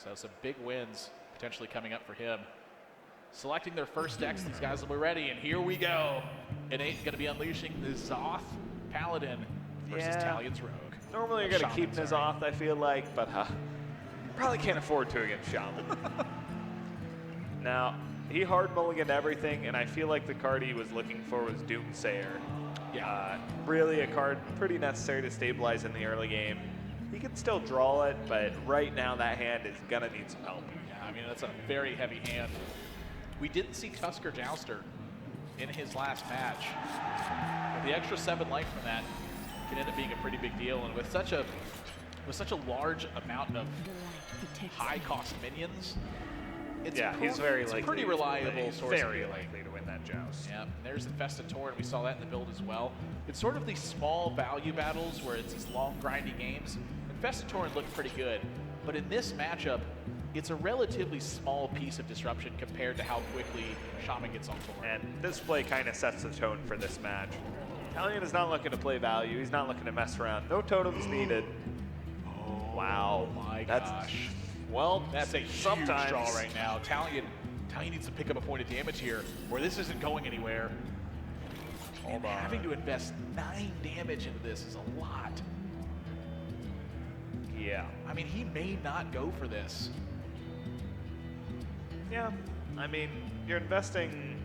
So some big wins potentially coming up for him. Selecting their first decks, these guys will be ready, and here we go. Innate going to be unleashing the Zoth Paladin versus Talion's Rogue. Normally you're going to keep N'Zoth, I feel like, but probably can't afford to against Shaman. Now, he hard mulliganed everything, and I feel like the card he was looking for was Doomsayer. Yeah. Really a card pretty necessary to stabilize in the early game. He can still draw it, but right now that hand is going to need some help. Yeah, I mean, that's a very heavy hand. We didn't see Tusker Jouster in his last match. But the extra 7 life from that can end up being a pretty big deal, and with such a large amount of high-cost minions, it's pretty reliable source. Very likely to win that joust. Yeah, and there's Infested Torrent. We saw that in the build as well. It's sort of these small value battles where it's these long, grindy games. Infested Torrent looked pretty good, but in this matchup, it's a relatively small piece of disruption compared to how quickly Shaman gets on board. And this play kind of sets the tone for this match. Talion is not looking to play value. He's not looking to mess around. No totems needed. Oh, wow. My gosh. Well, that's a huge draw right now. Talion needs to pick up a point of damage here, or this isn't going anywhere. And having to invest 9 damage into this is a lot. Yeah. I mean, he may not go for this. Yeah. I mean, you're investing,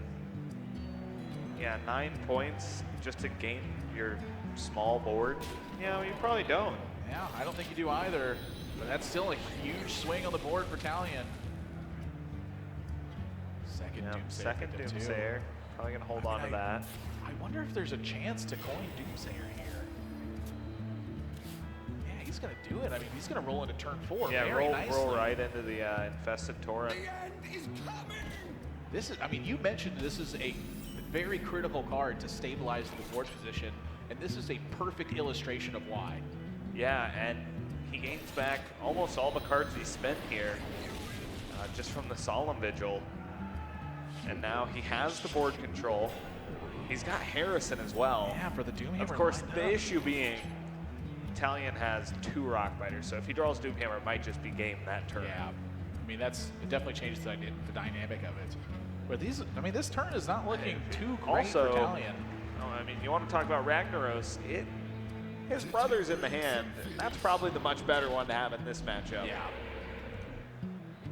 9 points just to gain your small board. Yeah, well, you probably don't. Yeah, I don't think you do either. But that's still a huge swing on the board for Talion. Second Doomsayer. Probably going to hold on to that. I wonder if there's a chance to coin Doomsayer here. Yeah, he's going to do it. I mean, he's going to roll into turn 4 very nicely. Roll right into the Infested Torrent. This is, I mean, you mentioned this is a very critical card to stabilize the board position, and this is a perfect illustration of why. Yeah, and he gains back almost all the cards he spent here just from the Solemn Vigil. And now he has the board control. He's got Harrison as well. Yeah, for the Doomhammer. Of course, the issue being Talion has 2 Rockbiters, so if he draws Doomhammer, it might just be game that turn. Yeah, I mean, it definitely changes the dynamic of it. But this turn is not looking too great for Talion. I mean, you want to talk about Ragnaros, his brother's in the hand. That's probably the much better one to have in this matchup. Yeah.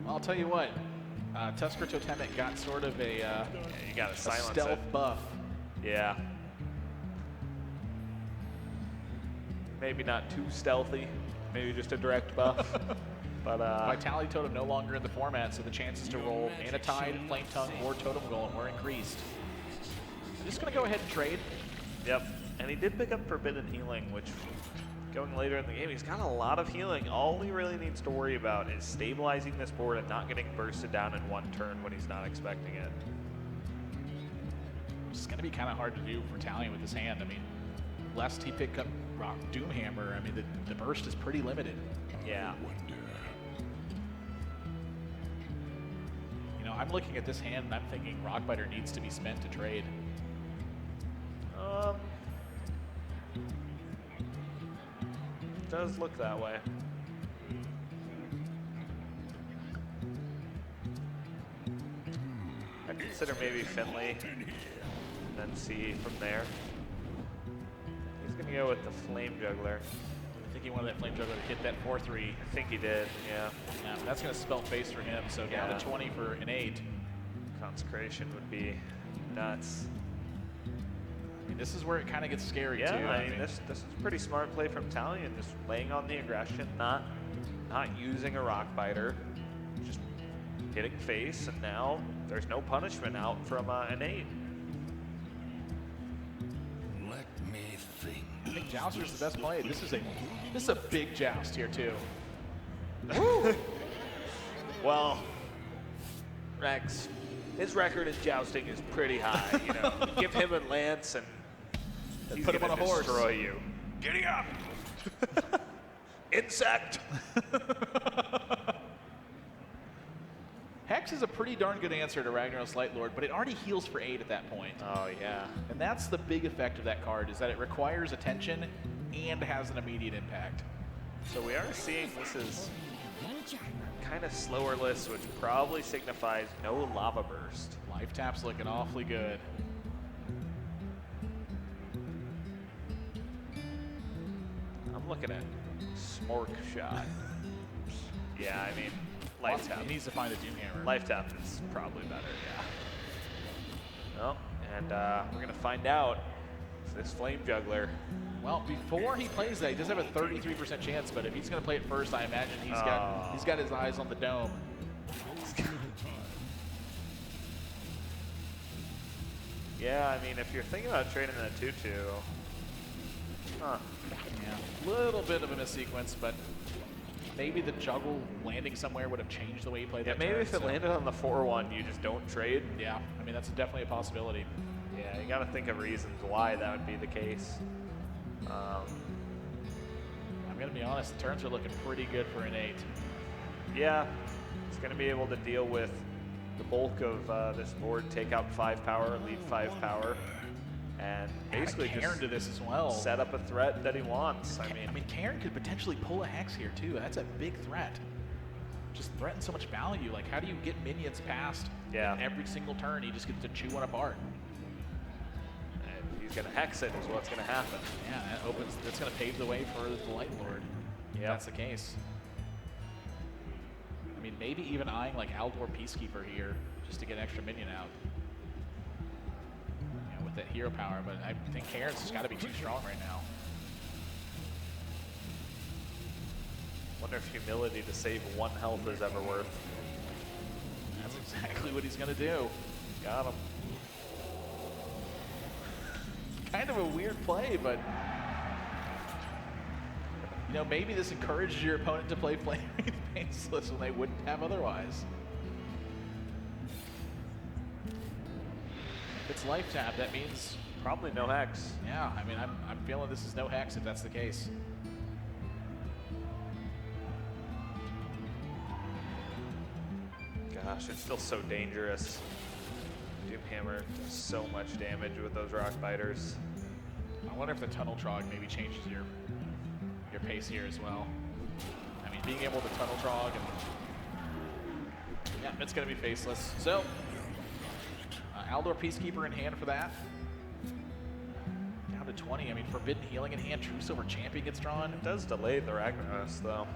Well, I'll tell you what, Tusker Totemic got sort of a you got to silence stealth buff. Yeah. Maybe not too stealthy. Maybe just a direct buff. But Vitality Totem no longer in the format, so the chances to roll Anatide, Flame Tongue, or Totem Golem were increased. I'm just going to go ahead and trade. Yep. And he did pick up Forbidden Healing, which going later in the game, he's got a lot of healing. All he really needs to worry about is stabilizing this board and not getting bursted down in 1 turn when he's not expecting it. It's going to be kind of hard to do for Talion with his hand. I mean, lest he pick up Doomhammer, I mean, the burst is pretty limited. Yeah. You know, I'm looking at this hand and I'm thinking Rockbiter needs to be spent to trade. Does look that way. I consider maybe Finley, then see from there. He's gonna go with the Flame Juggler. I think he wanted that Flame Juggler to hit that 4-3. I think he did, yeah. Yeah, that's gonna spell face for him, so down to 20 for Innate. Consecration would be nuts. I mean, this is where it kind of gets scary too. I mean, this is a pretty smart play from Talion, just laying on the aggression, not using a Rockbiter, just hitting face, and now there's no punishment out from Innate. Let me think. I think Jouster's the best play. This is a big joust here too. Well, Rex, his record in jousting is pretty high. You know, give him a lance and he's put him on a horse. Destroy you. Giddy up! Insect! Hex is a pretty darn good answer to Ragnaros Lightlord, but it already heals for 8 at that point. Oh yeah. And that's the big effect of that card, is that it requires attention and has an immediate impact. So we are seeing this is kind of slower list, which probably signifies no lava burst. Life tap's looking awfully good. I'm looking at Smork Shot. Yeah, I mean, Life Tap. He needs to find a Doomhammer. Life Tap is probably better, yeah. Well, and we're going to find out if this Flame Juggler. Well, before he plays that, he does have a 33% chance, but if he's going to play it first, I imagine he's got his eyes on the dome. Yeah, I mean, if you're thinking about trading that 2-2, huh. Yeah, little bit of a missequence, but maybe the juggle landing somewhere would have changed the way he played that maybe turn, if it landed on the 4-1, you just don't trade. Yeah, I mean, that's definitely a possibility. Yeah, you got to think of reasons why that would be the case. I'm going to be honest, the turns are looking pretty good for Innate. Yeah, it's going to be able to deal with the bulk of this board, take out 5 power, lead 5 power, and basically Cairn to this as well. Set up a threat that he wants. I mean, Cairn could potentially pull a Hex here too. That's a big threat. Just threatens so much value. Like, how do you get minions past every single turn? He just gets to chew one apart. And he's going to Hex it is what's going to happen. Yeah, that's going to pave the way for the Light Lord. Yeah, that's the case. I mean, maybe even eyeing like Aldor Peacekeeper here just to get an extra minion out. Yeah, with that hero power, but I think Cairn's just got to be too strong right now. Wonder if humility to save 1 health is ever worth. That's exactly what he's going to do. Got him. Kind of a weird play, but you know, maybe this encourages your opponent to play Flame Wraith Faceless when they wouldn't have otherwise. If it's Life Tap, that means probably no Hex. Yeah, I mean, I'm feeling this is no Hex if that's the case. Gosh, it's still so dangerous. Doomhammer does so much damage with those Rock Biters. I wonder if the Tunnel Trog maybe changes your pace here as well. I mean, being able to Tunnel Trog and yeah, it's going to be Faceless. So, Aldor Peacekeeper in hand for that. Down to 20. I mean, Forbidden Healing in hand. True Silver Champion gets drawn. It does delay the Ragnaros, though.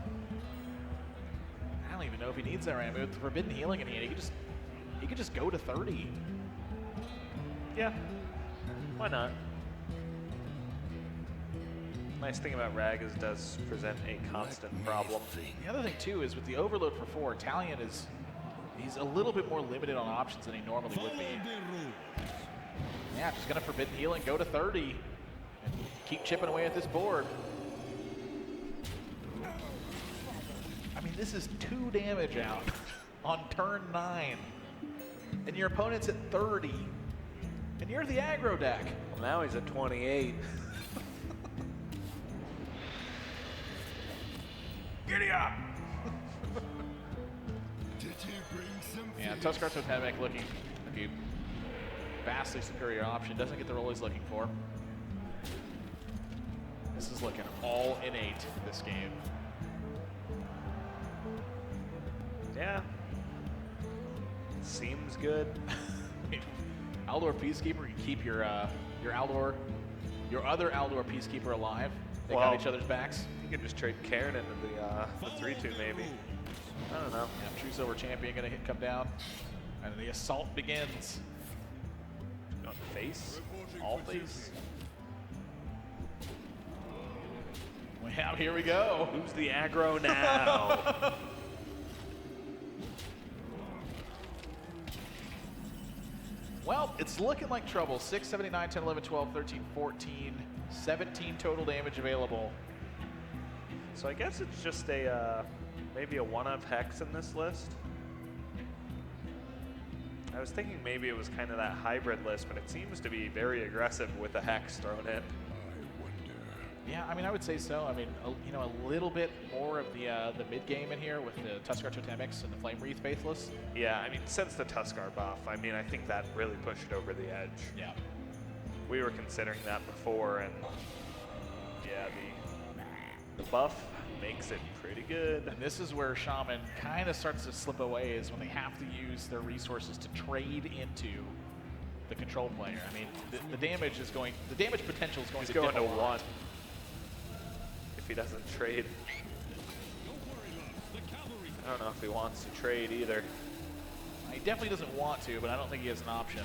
I don't even know if he needs that right. I mean, with the Forbidden Healing in hand, he could just go to 30. Yeah, why not? Nice thing about Rag is it does present a constant problem. The other thing too is with the overload for 4, Talion he's a little bit more limited on options than he normally would be. Yeah, just gonna Forbidden Healing, go to 30, and keep chipping away at this board. I mean, this is 2 damage out on turn 9, and your opponent's at 30, and you're the aggro deck. Well, now he's at 28. Giddy up! Yeah, Tuskar Totemic looking like a vastly superior option. Doesn't get the role he's looking for. This is looking all Innate this game. Yeah. Seems good. Aldor Peacekeeper, you keep your Aldor, your other Aldor Peacekeeper alive. They got each other's backs. You could just trade Cairn into the 3-2 maybe. I don't know. Yeah, True Silver Champion gonna come down, and the assault begins. Going face, all face. Well, here we go. Who's the aggro now? Well, it's looking like trouble. 6, 7, 8, 9, 10, 11, 12, 13, 14, 17 total damage available. So I guess it's just a maybe a one-of Hex in this list. I was thinking maybe it was kind of that hybrid list, but it seems to be very aggressive with the Hex thrown in. Yeah, I mean, I would say so. I mean, you know, a little bit more of the mid game in here with the Tuskar Totemics and the Flame Wreath Faithless. Yeah, I mean, since the Tuskar buff, I mean, I think that really pushed it over the edge. Yeah. We were considering that before, and yeah, the buff makes it pretty good. And this is where Shaman kind of starts to slip away, is when they have to use their resources to trade into the control player. I mean, the damage potential is going He's to going dip to a lot. 1 if he doesn't trade. I don't know if he wants to trade either. He definitely doesn't want to, but I don't think he has an option.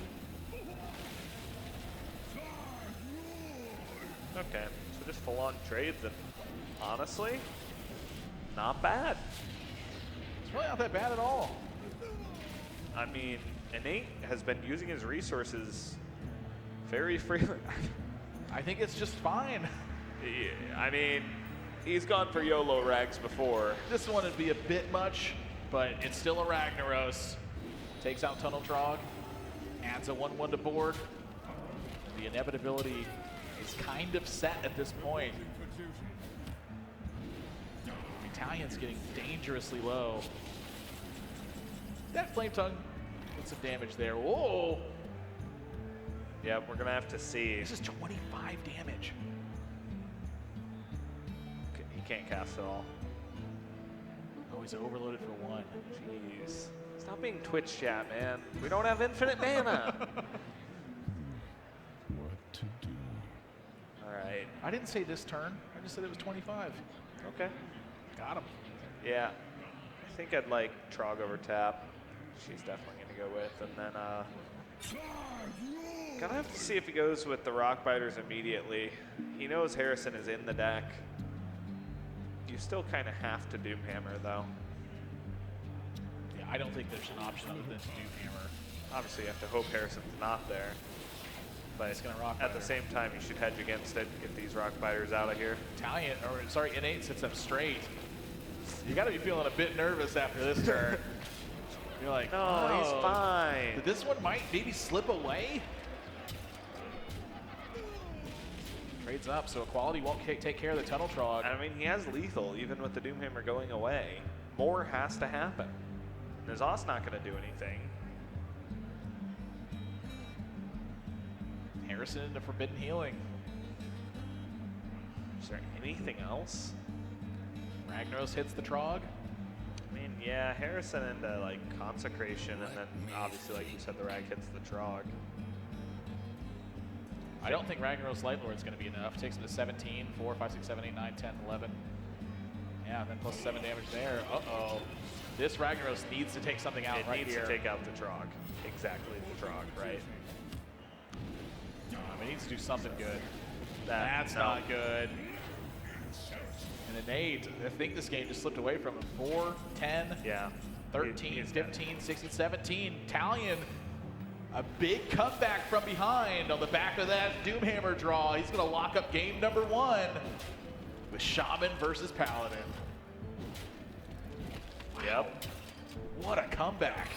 Okay, so just full-on trades, and honestly, not bad. It's really not that bad at all. I mean, Innate has been using his resources very freely. I think it's just fine. I mean, he's gone for YOLO Rags before. This one would be a bit much, but it's still a Ragnaros. Takes out Tunnel Trog, adds a 1/1 to board. The inevitability is kind of set at this point. Talion's getting dangerously low. That Flame Tongue did some damage there. Whoa! Yeah, we're gonna have to see. This is 25 damage. He can't cast at all. Oh, he's overloaded for 1. Jeez. Stop being Twitch chat, man. We don't have infinite mana. What to do? All right. I didn't say this turn. I just said it was 25. Okay. Got him. Yeah. I think I'd like Trog over tap. She's definitely gonna go with, and then gonna have to see if he goes with the Rock Biters immediately. He knows Harrison is in the deck. You still kind of have to Doomhammer though. Yeah, I don't think there's an option other than to Doomhammer. Obviously, you have to hope Harrison's not there. But It's gonna Rock at the Biter. same time, you should hedge against it. Get these Rock Biters out of here. Talion, or sorry, Innate sits up straight. You got to be feeling a bit nervous after this turn. You're like, No, oh, he's fine. This one might maybe slip away. Trades up, so Equality won't take care of the Tunnel Trog. I mean, he has lethal, even with the Doomhammer going away. More has to happen. Nazar's not going to do anything. Harrison into Forbidden Healing. Is there anything else? Ragnaros hits the Trog. I mean, yeah, Harrison into like Consecration, and then obviously, like you said, the Rag hits the Trog. I don't think Ragnaros Light Lord is going to be enough. Takes him to 17, 4, 5, 6, 7, 8, 9, 10, 11. Yeah, and then plus 7 damage there. Uh-oh. This Ragnaros needs to take something out right needs here. to take out the Trog. Exactly, the Trog, right? It needs to do something good. That's no. not good. And Innate, I think this game just slipped away from him. 4, 10, Yeah. 13, He's 15, 16, 17. Talion, a big comeback from behind on the back of that Doomhammer draw. He's going to lock up game number 1 with Shaman versus Paladin. Yep. What a comeback.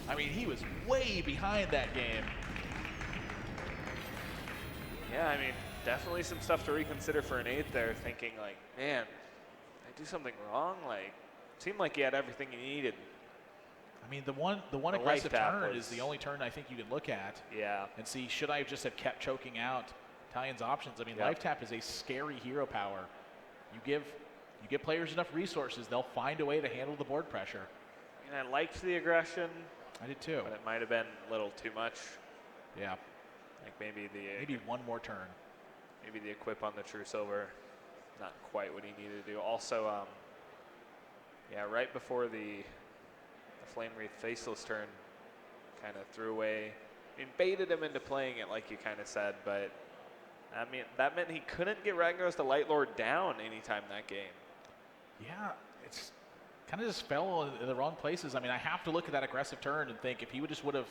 I mean, he was way behind that game. Yeah, I mean, definitely some stuff to reconsider for Innate there, thinking like, man, did I do something wrong? Like, seemed like he had everything he needed. I mean, the one life aggressive tap turn was- is the only turn I think you can look at Yeah. and see, should I just have kept choking out Talion's options? I mean, Yep. Life Tap is a scary hero power. You give players enough resources, they'll find a way to handle the board pressure. And I liked the aggression, I did too. but it might have been a little too much. Yeah, Like maybe maybe one more turn. maybe the equip on the True Silver, not quite what he needed to do. Also, yeah, right before the Flame Wreath Faceless turn, kind of threw away, baited him into playing it like you kind of said, but I mean, that meant he couldn't get Ragnaros the Light Lord down anytime that game. Yeah, it's kind of just fell in the wrong places. I mean, I have to look at that aggressive turn and think if he would have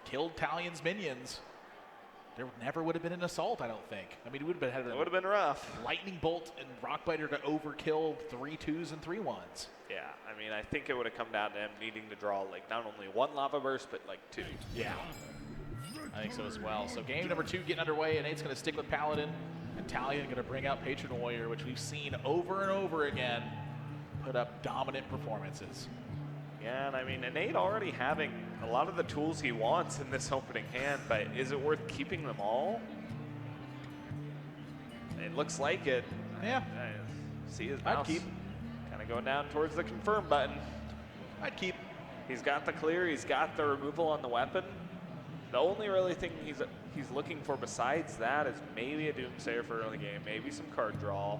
killed Talion's minions, there never would have been an assault, I don't think. I mean, it would have had It would have been rough. Lightning Bolt and Rockbiter to overkill 3 2s and 3 1s. Yeah, I mean, I think it would have come down to him needing to draw like not only 1 Lava Burst, but like 2. Yeah, I think so as well. So game number 2 getting underway, and Nate's going to stick with Paladin, and Talion going to bring out Patron Warrior, which we've seen over and over again put up dominant performances. Yeah, and I mean, Innate already having a lot of the tools he wants in this opening hand, but is it worth keeping them all? It looks like it. Yeah. See his I'd mouse keep. kind of going down towards the confirm button. I'd keep. He's got the clear, he's got the removal on the weapon. The only really thing he's looking for besides that is maybe a Doomsayer for early game, maybe some card draw,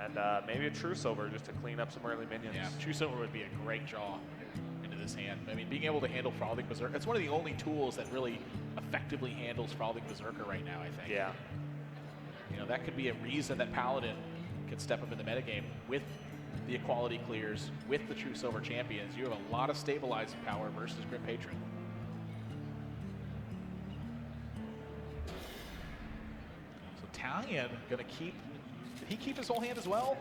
and maybe a True Silver just to clean up some early minions. Yeah, True Silver would be a great draw into this hand. I mean, being able to handle Frothing Berserker, it's one of the only tools that really effectively handles Frothing Berserker right now, I think. Yeah. You know, that could be a reason that Paladin can step up in the metagame with the equality clears, with the True Silver champions. You have a lot of stabilizing power versus Grim Patron. So Talion gonna keep, did he keep his whole hand as well?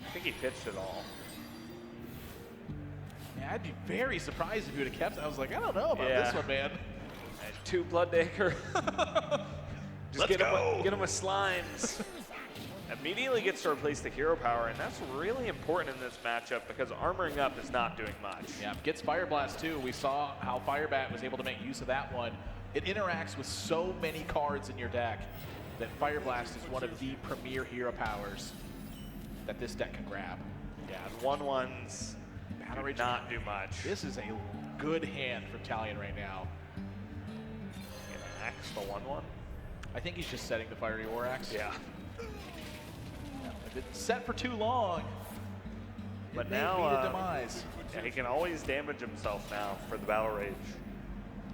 I think he pitched it all. Yeah, I'd be very surprised if he would have kept it. I was like, I don't know about Yeah. this one, man. And 2 Blooddaker. Just Let's go. Get him with slimes. Immediately gets to replace the hero power, and that's really important in this matchup because armoring up is not doing much. Yeah, gets Fire Blast too. We saw how Firebat was able to make use of that one. It interacts with so many cards in your deck that Fire Blast is one of the premier hero powers that this deck can grab. Yeah, and 1/1s Battle do Rage not do much. This is a good hand from Talion right now. Gonna axe the 1/1. I think he's just setting the Fiery War Axe. Yeah. If it's set for too long, But it may now, be the demise. Yeah, he can always damage himself now for the Battle Rage.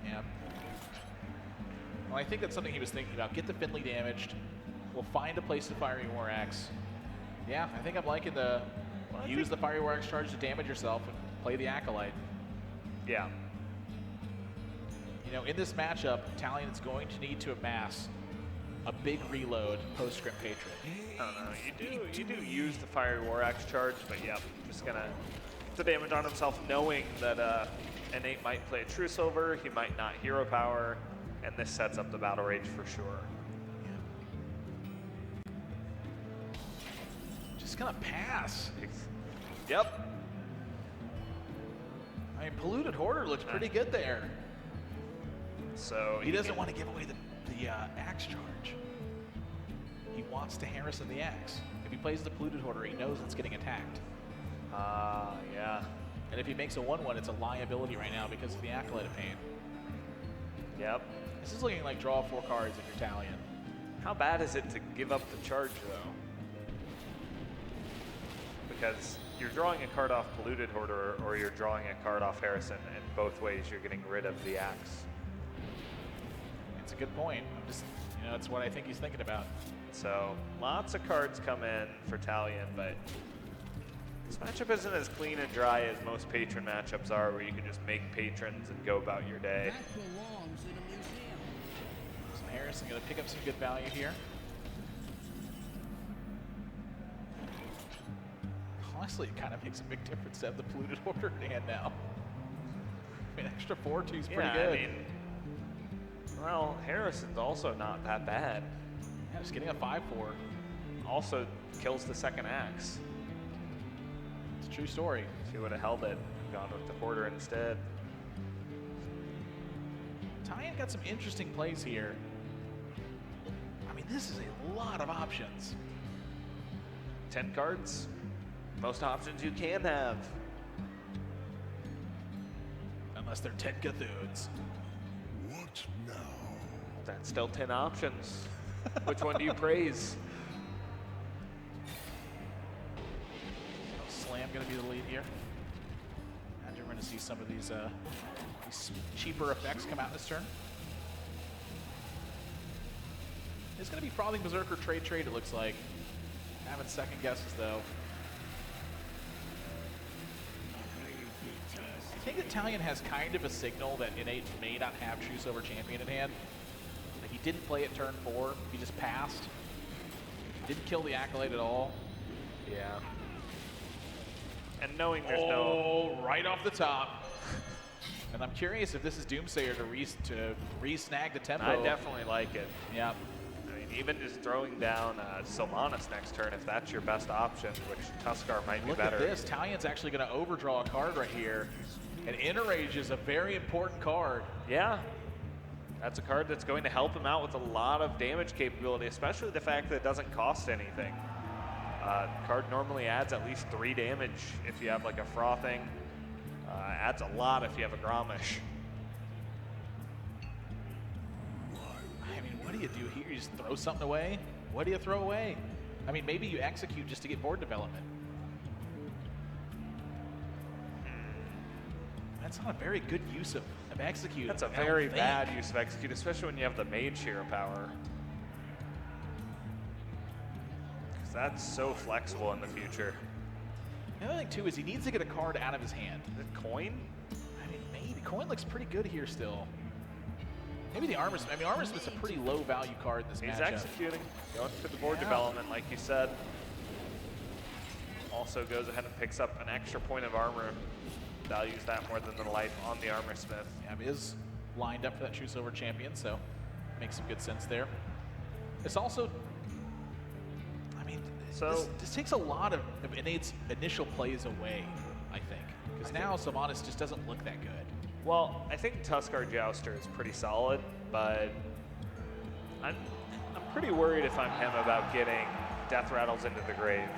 Yeah. Well, I think that's something he was thinking about. Get the Finley damaged. We'll find a place to Fiery War Axe. Yeah, I think I'm liking the use the Fiery War Axe charge to damage yourself and play the Acolyte. Yeah. You know, in this matchup, Talion is going to need to amass a big reload post Grim Patron. I don't know. You do use the Fiery War Axe charge, but yeah, just gonna get the damage on himself, knowing that Innate might play a True Silver, he might not hero power, and this sets up the Battle Rage for sure. Just gonna pass. Yep. I mean, Polluted Hoarder looks pretty good there. So He doesn't want to give away the axe charge. He wants to Harrison the axe. If he plays the Polluted Hoarder, he knows it's getting attacked. Yeah. And if he makes a 1/1, it's a liability right now because of the Acolyte of Pain. Yep. This is looking like draw 4 cards if you're Talion. How bad is it to give up the charge, though? Because you're drawing a card off Polluted Hoarder, or you're drawing a card off Harrison, and both ways you're getting rid of the axe. It's a good point. I'm just, you know, it's what I think he's thinking about. So lots of cards come in for Talion, but this matchup isn't as clean and dry as most patron matchups are, where you can just make patrons and go about your day. That belongs in a museum. So Harrison going to pick up some good value here. Honestly, it kind of makes a big difference to have the Polluted Hoarder in hand now. I mean, extra 4/2 is pretty good. I mean, well, Harrison's also not that bad. Yeah, just getting a 5/4. Also kills the second axe. It's a true story. If he would have held it, gone with the Hoarder instead. Talion got some interesting plays here. I mean, this is a lot of options. 10 cards, most options you can have. Unless they're 10 Cthulhu's. What now? That's still 10 options. Which one do you praise? Slam going to be the lead here. And you're going to see some of these cheaper effects come out this turn. It's going to be Frothing Berserker trade, it looks like. Having second guesses, though. I think that Talion has kind of a signal that Innate may not have True Silver Champion in hand. Like, he didn't play it turn 4. He just passed. Didn't kill the Acolyte at all. Yeah. And knowing there's no... right off the top. And I'm curious if this is Doomsayer to re-snag the tempo. I definitely like it. Yeah. I mean, even just throwing down Sylvanas next turn, if that's your best option, which Tuskar might be Look better. at this. Talion's actually going to overdraw a card right here. And Enrage is a very important card. Yeah. That's a card that's going to help him out with a lot of damage capability, especially the fact that it doesn't cost anything. Card normally adds at least 3 damage if you have like a Frothing. Adds a lot if you have a Gromish. I mean, what do you do here? You just throw something away? What do you throw away? I mean, maybe you execute just to get board development. That's not a very good use of execute. That's a very bad use of execute, especially when you have the Mage Hero power. Because that's so flexible in the future. The other thing too is he needs to get a card out of his hand. Is it Coin? I mean, maybe Coin looks pretty good here still. Maybe the Armor Smith. I mean, Armor Smith's a pretty low value card in this He's matchup. executing, going for the board development, like you said. Also goes ahead and picks up an extra point of armor. Values that more than the life on the Armor Smith. Yeah, is lined up for that True Silver Champion, so makes some good sense there. It's also, I mean, so this takes a lot of Innate's initial plays away, I think. Because now Sylvanas just doesn't look that good. Well, I think Tuskar Jouster is pretty solid, but I'm pretty worried if I'm him about getting Death Rattles into the grave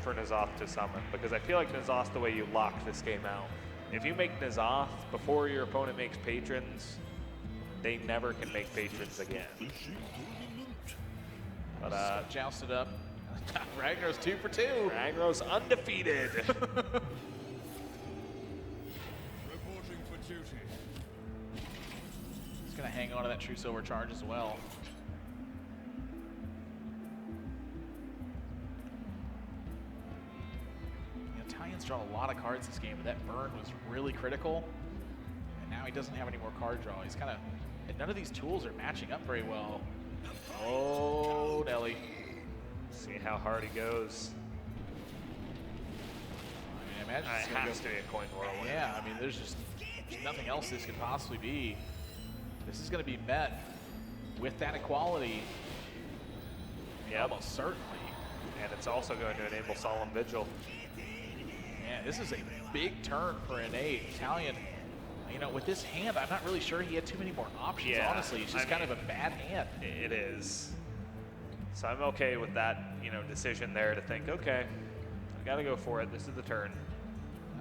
for N'Zoth to summon, because I feel like N'Zoth's the way you lock this game out. If you make N'Zoth before your opponent makes patrons, they never can make patrons again. But jousted up. Ragnar's 2 for 2. Ragnar's undefeated. Reporting for duty. He's gonna hang on to that True Silver charge as well. Talion's drawn a lot of cards this game, but that burn was really critical. And now he doesn't have any more card draw. He's kind of, and none of these tools are matching up very well. Oh, Nelly. See how hard he goes. I mean, I imagine It has to be a Coin Whirlwind. Yeah, I mean, there's nothing else this could possibly be. This is going to be met with that equality. Yeah, almost certainly. And it's also going to enable Solemn Vigil. Yeah, this is a big turn for Innate. Talion, you know, with this hand, I'm not really sure he had too many more options, honestly. It's just kind of a bad hand. It is. So I'm okay with that, you know, decision there to think, okay, I gotta go for it. This is the turn.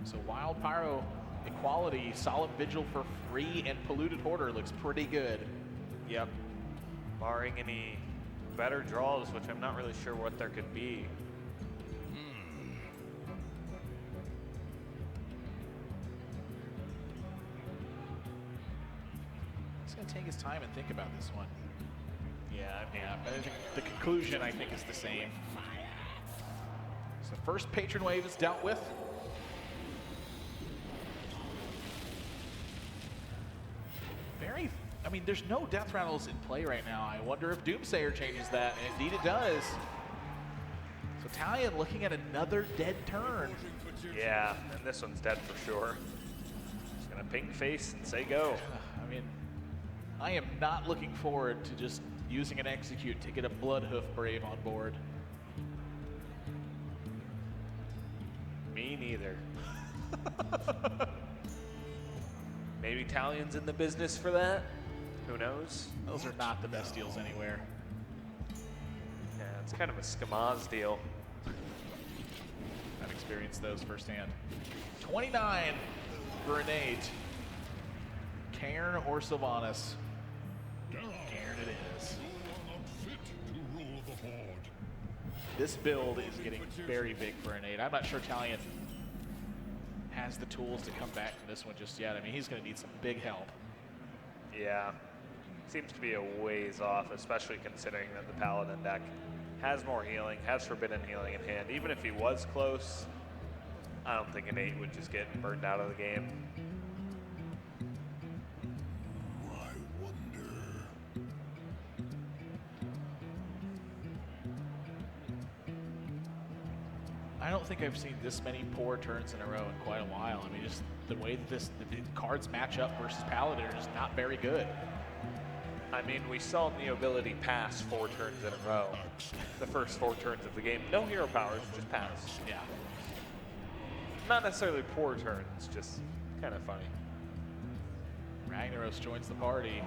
So Wild Pyro equality, Solemn Vigil for free, and Polluted Hoarder looks pretty good. Yep. Barring any better draws, which I'm not really sure what there could be. He's gonna take his time and think about this one. Yeah, I mean, But I think the conclusion, I think, is the same. So the first patron wave is dealt with. I mean, there's no Death Rattles in play right now. I wonder if Doomsayer changes that, and indeed it does. So Talion looking at another dead turn. yeah, and this one's dead for sure. Just gonna pink face and say go. I mean, I am not looking forward to just using an execute to get a Bloodhoof Brave on board. Me neither. Maybe Talion's in the business for that. Who knows? Those are not the best deals anywhere. Yeah, it's kind of a Skamaz deal. I've experienced those firsthand. 29 for Innate. Cairn or Sylvanas? Cairn it is. This build is getting very big for Innate. I'm not sure Talion has the tools to come back from this one just yet. I mean, he's going to need some big help. Yeah, seems to be a ways off, especially considering that the Paladin deck has more healing, has Forbidden Healing in hand. Even if he was close, I don't think Innate would just get burned out of the game. I wonder. I don't think I've seen this many poor turns in a row in quite a while. I mean, just the way that the cards match up versus Paladin are just not very good. I mean, we saw Neobility pass 4 turns in a row. The first 4 turns of the game. No hero powers, just pass. Yeah. Not necessarily poor turns, just kind of funny. Ragnaros joins the party.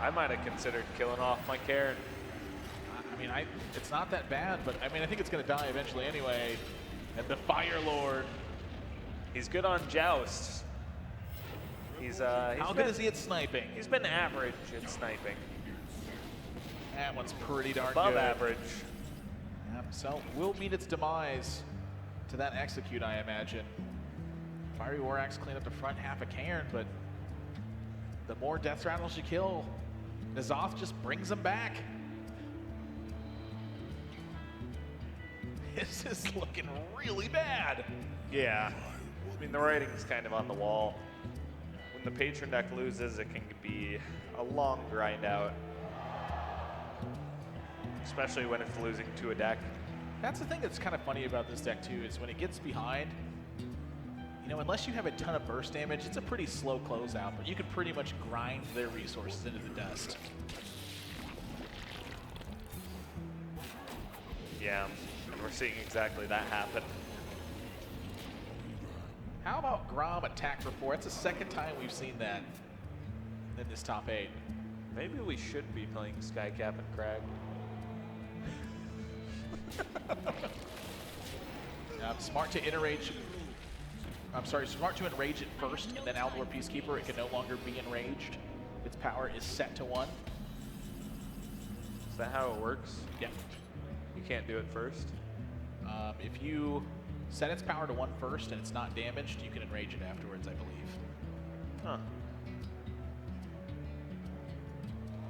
I might have considered killing off my Cairn. I mean, it's not that bad, but I mean, I think it's going to die eventually anyway. And the Fire Lord. He's good on Joust. How good is he at sniping? He's been average at sniping. That one's pretty darn Above good. average. Yep, so will meet its demise to that execute, I imagine. Fiery War Axe clean up the front half of Cairn, but the more Death Rattles you kill, N'Zoth just brings them back. This is looking really bad. Yeah. I mean, the writing's kind of on the wall. When the patron deck loses, it can be a long grind out. Especially when it's losing to a deck. That's the thing that's kind of funny about this deck too, is when it gets behind, you know, unless you have a ton of burst damage, it's a pretty slow closeout, but you can pretty much grind their resources into the dust. Yeah, and we're seeing exactly that happen. How about Grom attack for 4? That's the second time we've seen that in this top 8. Maybe we should be playing Skycap and Crag. Smart to enrage. I'm sorry, smart to enrage it first, and then Outdoor Peacekeeper. It can no longer be enraged. Its power is set to 1. Is that how it works? Yeah. You can't do it first? If you set its power to 1 first and it's not damaged, you can enrage it afterwards, I believe. Huh.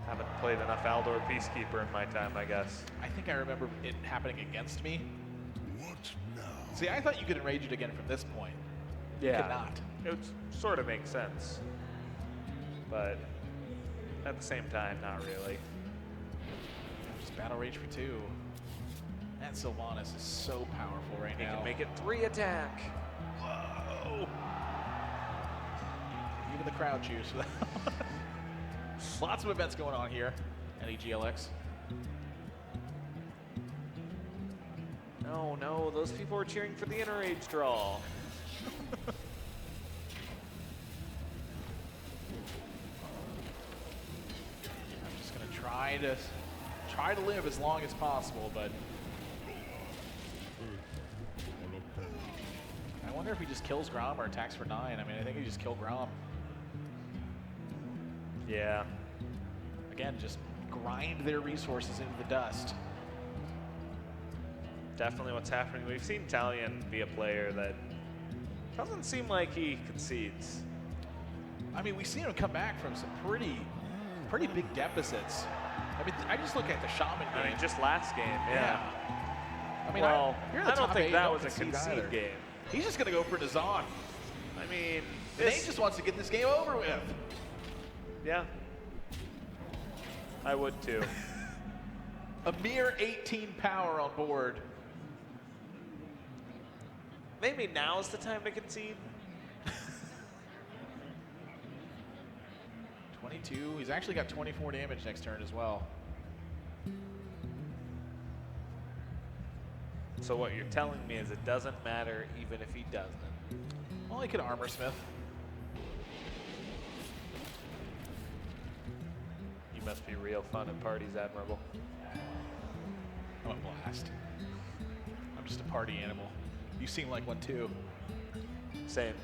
Haven't played enough Aldor Peacekeeper in my time, I guess. I think I remember it happening against me. What now? See, I thought you could enrage it again from this point. Yeah. You could not. It would sort of make sense. But at the same time, not really. Just Battle Rage for 2. That Sylvanas is so powerful right He now. can make it 3 attack. Whoa! Even the crowd cheers for that. Lots of events going on here at EGLX. No, no, those people were cheering for the Enrage draw. I'm just gonna try to live as long as possible, but I wonder if he just kills Grom or attacks for 9. I mean, I think he just killed Grom. Yeah. Again, just grind their resources into the dust. Definitely what's happening. We've seen Talion be a player that doesn't seem like he concedes. I mean, we've seen him come back from some pretty big deficits. I mean, I just look at the Shaman game. I mean, just last game, yeah. I mean, Well, you're in the I don't top think 8, that don't was a concede concede either. game. He's just gonna go for N'Zoth. I mean, Innate just wants to get this game over with. yeah. I would too. A mere 18 power on board. Maybe now's the time to concede. 22. He's actually got 24 damage next turn as well. So what you're telling me is it doesn't matter even if he doesn't. Well, he could Armor Smith. You must be real fun at parties, Admirable. I'm a blast. I'm just a party animal. You seem like one too. Same.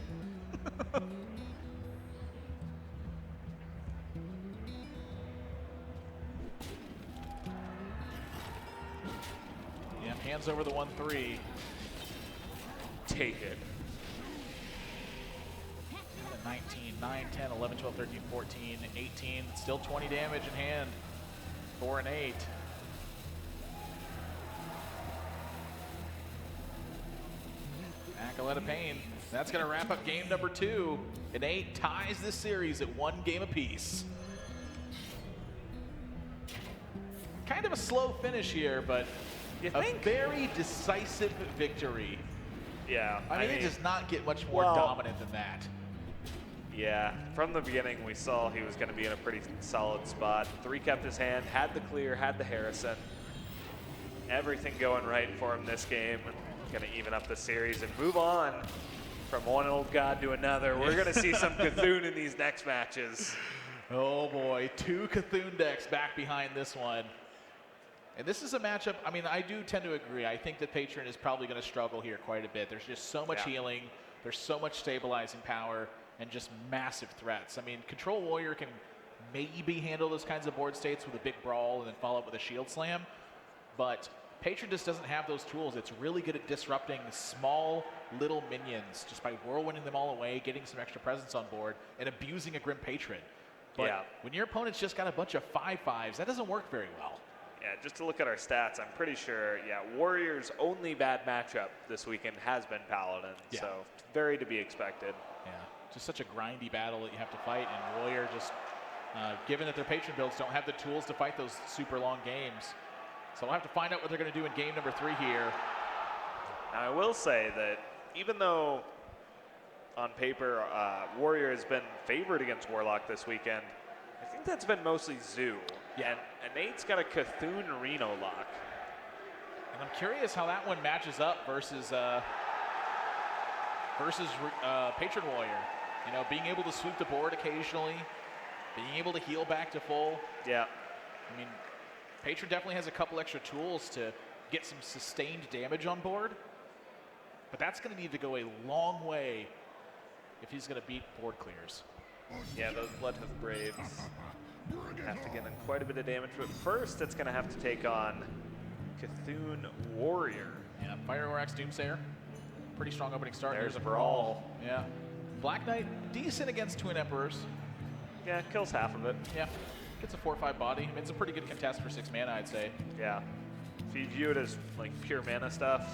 Yeah, hands over the 1-3. Take it. 19, 9, 10, 11, 12, 13, 14, 18. Still 20 damage in hand. 4 and 8. Acolyte of Pain. That's going to wrap up game number 2. Innate ties this series at 1 game apiece. Kind of a slow finish here, but You a think? very decisive victory. Yeah. I mean, it does not get much more well, dominant than that. Yeah, from the beginning we saw he was going to be in a pretty solid spot. 3 kept his hand, had the clear, had the Harrison. Everything going right for him this game. Going to even up the series and move on from one old god to another. We're going to see some Cthulhu in these next matches. Oh boy, 2 Cthulhu decks back behind this one. And this is a matchup, I mean, I do tend to agree. I think that Patron is probably going to struggle here quite a bit. There's just so much healing, there's so much stabilizing power, and just massive threats. I mean, Control Warrior can maybe handle those kinds of board states with a big brawl and then follow up with a shield slam, but Patron just doesn't have those tools. It's really good at disrupting small little minions just by whirlwinding them all away, getting some extra presence on board, and abusing a Grim Patron. But when your opponent's just got a bunch of 5/5s, that doesn't work very well. Yeah, just to look at our stats, I'm pretty sure, Warriors' only bad matchup this weekend has been Paladin, so very to be expected. Yeah, just such a grindy battle that you have to fight, and Warrior just, given that their Patron builds don't have the tools to fight those super long games. So we'll have to find out what they're going to do in game number 3 here. Now, I will say that even though on paper Warrior has been favored against Warlock this weekend, I think that's been mostly Zoo. Yeah. And Innate's got a Cthulhu Reno lock. And I'm curious how that one matches up versus Patron Warrior. You know, being able to sweep the board occasionally, being able to heal back to full. Yeah. I mean, Patron definitely has a couple extra tools to get some sustained damage on board, but that's going to need to go a long way if he's going to beat board clears. Yeah, those Bloodhoof Braves have to get in quite a bit of damage, but first it's going to have to take on Cthulhu Warrior. Yeah, Fire Orax Doomsayer. Pretty strong opening start. There's a a brawl. Yeah. Black Knight, decent against Twin Emperors. Yeah, kills half of it. Yeah, gets a 4/5 body. I mean, it's a pretty good contest for 6 mana, I'd say. Yeah. If you view it as like pure mana stuff,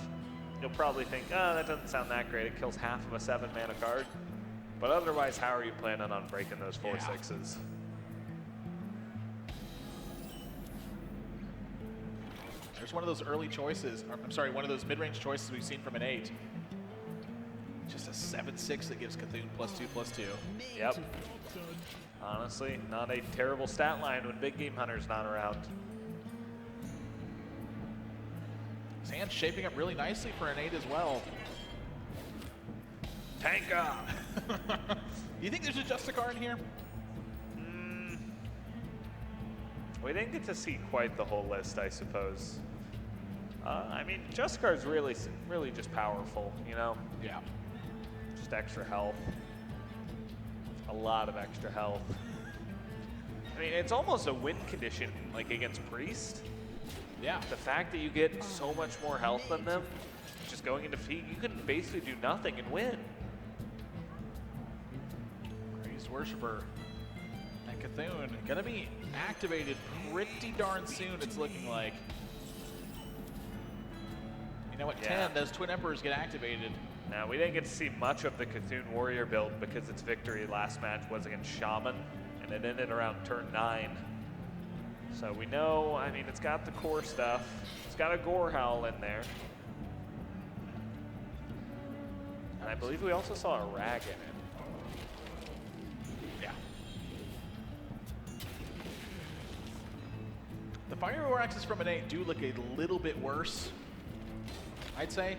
you'll probably think, oh, that doesn't sound that great. It kills half of a 7 mana card. But otherwise, how are you planning on breaking those 4/6s? There's one of those early choices, or, I'm sorry, one of those mid-range choices we've seen from Innate. Just a 7/6 that gives Cthulhu +2/2. Yep. Honestly, not a terrible stat line when Big Game Hunter's not around. His hand's shaping up really nicely for Innate as well. Tanka! You think there's a Justicar in here? We didn't get to see quite the whole list, I suppose. I mean, Justicar's really just powerful, you know? Yeah. Just extra health. A lot of extra health. I mean, it's almost a win condition, like against Priest. Yeah. The fact that you get so much more health than them, just going into feed, you can basically do nothing and win. Crazed Worshipper. And Cthulhu gonna be activated pretty darn soon, it's looking like. You know what, 10, those Twin Emperors get activated. Now, we didn't get to see much of the Cthulhu Warrior build because its victory last match was against Shaman, and it ended around turn 9. So we know, I mean, it's got the core stuff. It's got a Gore Howl in there. And I believe we also saw a Rag in it. Yeah. The Fire Oraxes from Innate do look a little bit worse, I'd say.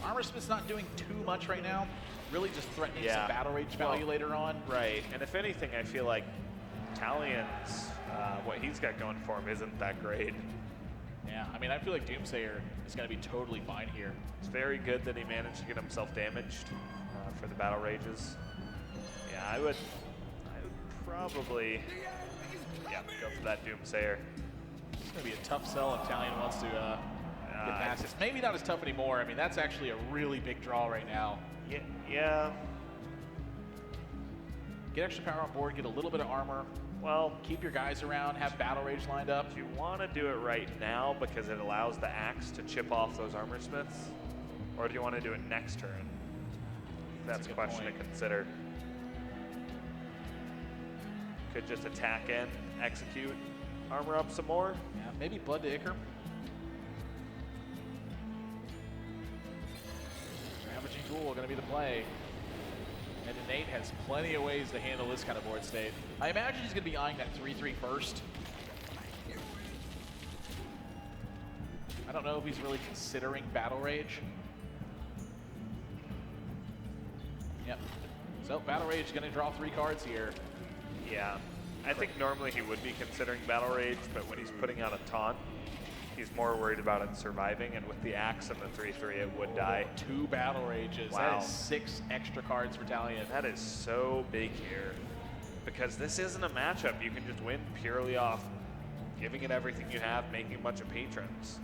Armor Smith's not doing too much right now. Really just threatening some Battle Rage value later on. Right, and if anything, I feel like Talion's, what he's got going for him isn't that great. Yeah, I mean, I feel like Doomsayer is going to be totally fine here. It's very good that he managed to get himself damaged for the Battle Rages. Yeah, I would probably, go for that Doomsayer. It's going to be a tough sell if Talion wants to get past this. Maybe not as tough anymore. I mean, that's actually a really big draw right now. Yeah. Get extra power on board, get a little bit of armor. Well, keep your guys around, have Battle Rage lined up. Do you want to do it right now because it allows the axe to chip off those armor smiths? Or do you want to do it next turn? That's a question to consider. Could just attack in, execute, armor up some more. Yeah, maybe Blood to Ichor. Ravaging Ghoul going to be the play. And Innate has plenty of ways to handle this kind of board state. I imagine he's going to be eyeing that 3/3 first. I don't know if he's really considering Battle Rage. Yep. So Battle Rage is going to draw 3 cards here. Yeah. I think normally he would be considering Battle Rage, but when he's putting out a taunt, he's more worried about it surviving, and with the axe and the 3/3, it would die. 2 battle rages. Wow. That is 6 extra cards for Talion. That is so big here, because this isn't a matchup you can just win purely off giving it everything you have, making a bunch of patrons.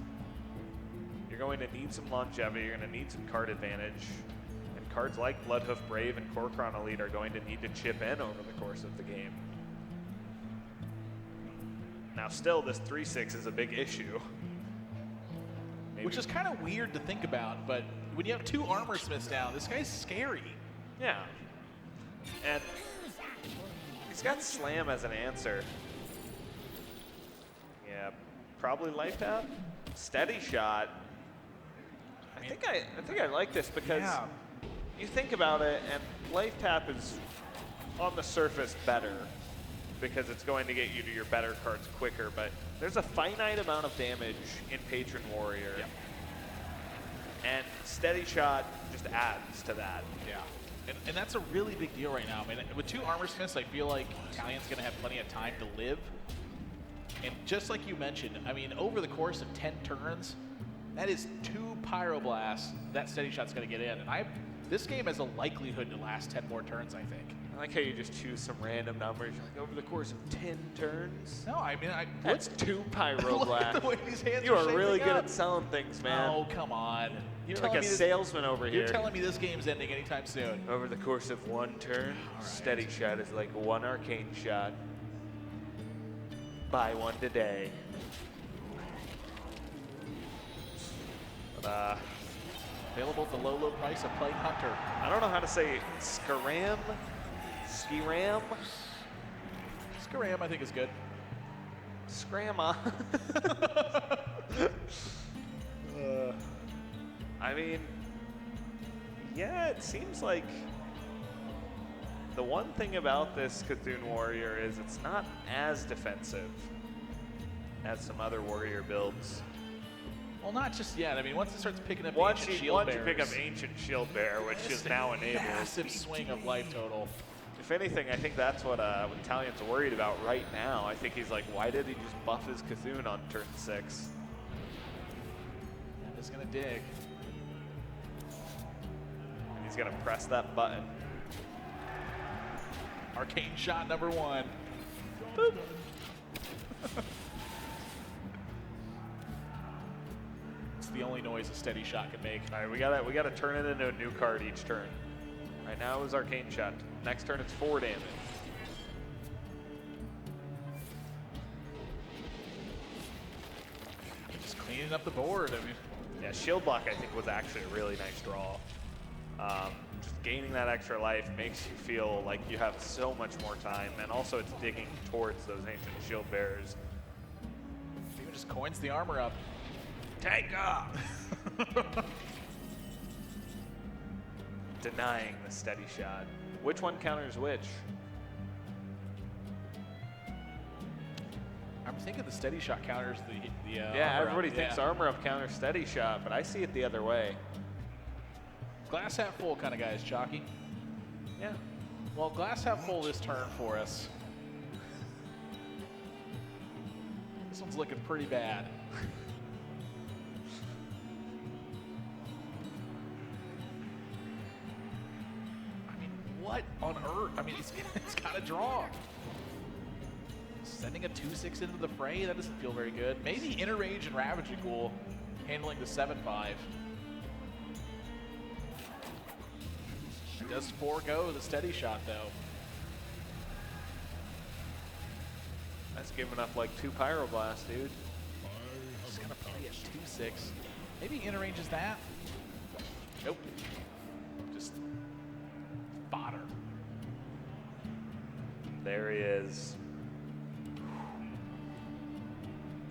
You're going to need some longevity, you're going to need some card advantage, and cards like Bloodhoof Brave and Kor'kron Elite are going to need to chip in over the course of the game. Now still, this 3/6 is a big issue. Maybe. Which is kind of weird to think about, but when you have 2 armor smiths down, this guy's scary. Yeah. And he's got Slam as an answer. Yeah, probably Life Tap. Steady Shot. I think I like this because you think about it, and Life Tap is on the surface better because it's going to get you to your better cards quicker, but there's a finite amount of damage in Patron Warrior. Yep. And Steady Shot just adds to that. Yeah. And that's a really big deal right now. I mean, with 2 armor smiths, I feel like Talion's going to have plenty of time to live. And just like you mentioned, I mean, over the course of 10 turns, that is 2 Pyroblasts that Steady Shot's going to get in. And this game has a likelihood to last 10 more turns, I think. I like how you just choose some random numbers. You're like, over the course of 10 turns? No, I mean, That's 2 look at Pyroblasts. the way these hands You are are really shaping good up. at selling things, man. Oh, come on. You're like a salesman over here. You're telling me this game's ending anytime soon. Over the course of 1 turn, right. Steady Shot is like 1 Arcane Shot. Buy 1 today. But, Available at the low, low price of Plague Hunter. I don't know how to say Skaram? Skiram? Skaram, I think, is good. Scramma. I mean, yeah, it seems like the one thing about this Cthulhu Warrior is it's not as defensive as some other Warrior builds. Well, not just yet. I mean, once it starts picking up Once Ancient you Shield pick up Bearers, Ancient Shield Bearer, which is now enabled. massive swing of life total. If anything, I think that's what Talion's worried about right now. I think he's like, why did he just buff his Cthulhu on turn 6? And is going to dig. And he's going to press that button. Arcane Shot number 1. Boop. It's the only noise a Steady Shot can make. All right, we gotta turn it into a new card each turn. Right now it was Arcane Shot. Next turn it's 4 damage. Just cleaning up the board. I mean, Yeah, Shield Block I think was actually a really nice draw. Just gaining that extra life makes you feel like you have so much more time, and also it's digging towards those Ancient Shield Bearers. even just coins the armor up. Take off! Denying the Steady Shot. Which one counters which? I'm thinking the Steady Shot counters the Yeah, armor everybody up. thinks armor up counters Steady Shot, but I see it the other way. Glass half full kind of guys, Chalky. Yeah. Well, glass half full this turn for us. This one's looking pretty bad. I mean, what on earth? I mean, it's got to draw. Sending a 2/6 into the fray, that doesn't feel very good. Maybe Inner Rage and Ravaging Ghoul handling the 7/5. It does forego the Steady Shot, though. That's giving up like 2 Pyroblasts, dude. Just gonna play a 2/6. Maybe Inner Ranges that. Nope. Just fodder. There he is.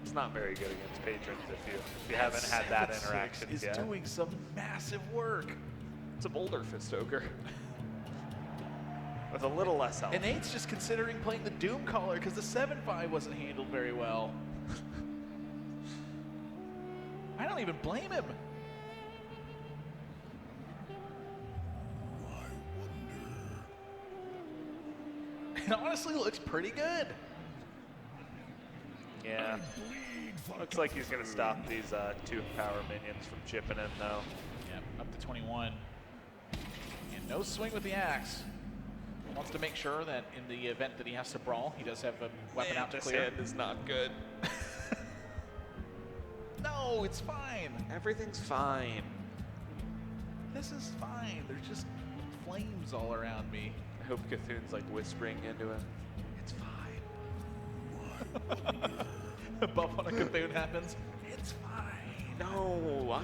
It's not very good against patrons if you haven't had that 7/6 interaction is yet. doing some massive work. It's a Boulder Fist Ogre. With a little less health. Innate's just considering playing the Doom Caller because the 7/5 wasn't handled very well. I don't even blame him. I wonder. It honestly looks pretty good. Yeah. Bleed Looks like he's going to stop these 2 power minions from chipping in, though. Yeah, up to 21. And no swing with the axe. Wants to make sure that in the event that he has to brawl, he does have a weapon out to This clear. hand is not good. No, it's fine. Everything's fine. This is fine. There's just flames all around me. I hope Cthulhu's like whispering into him. It's fine. A buff on a Cthulhu happens. It's fine. No,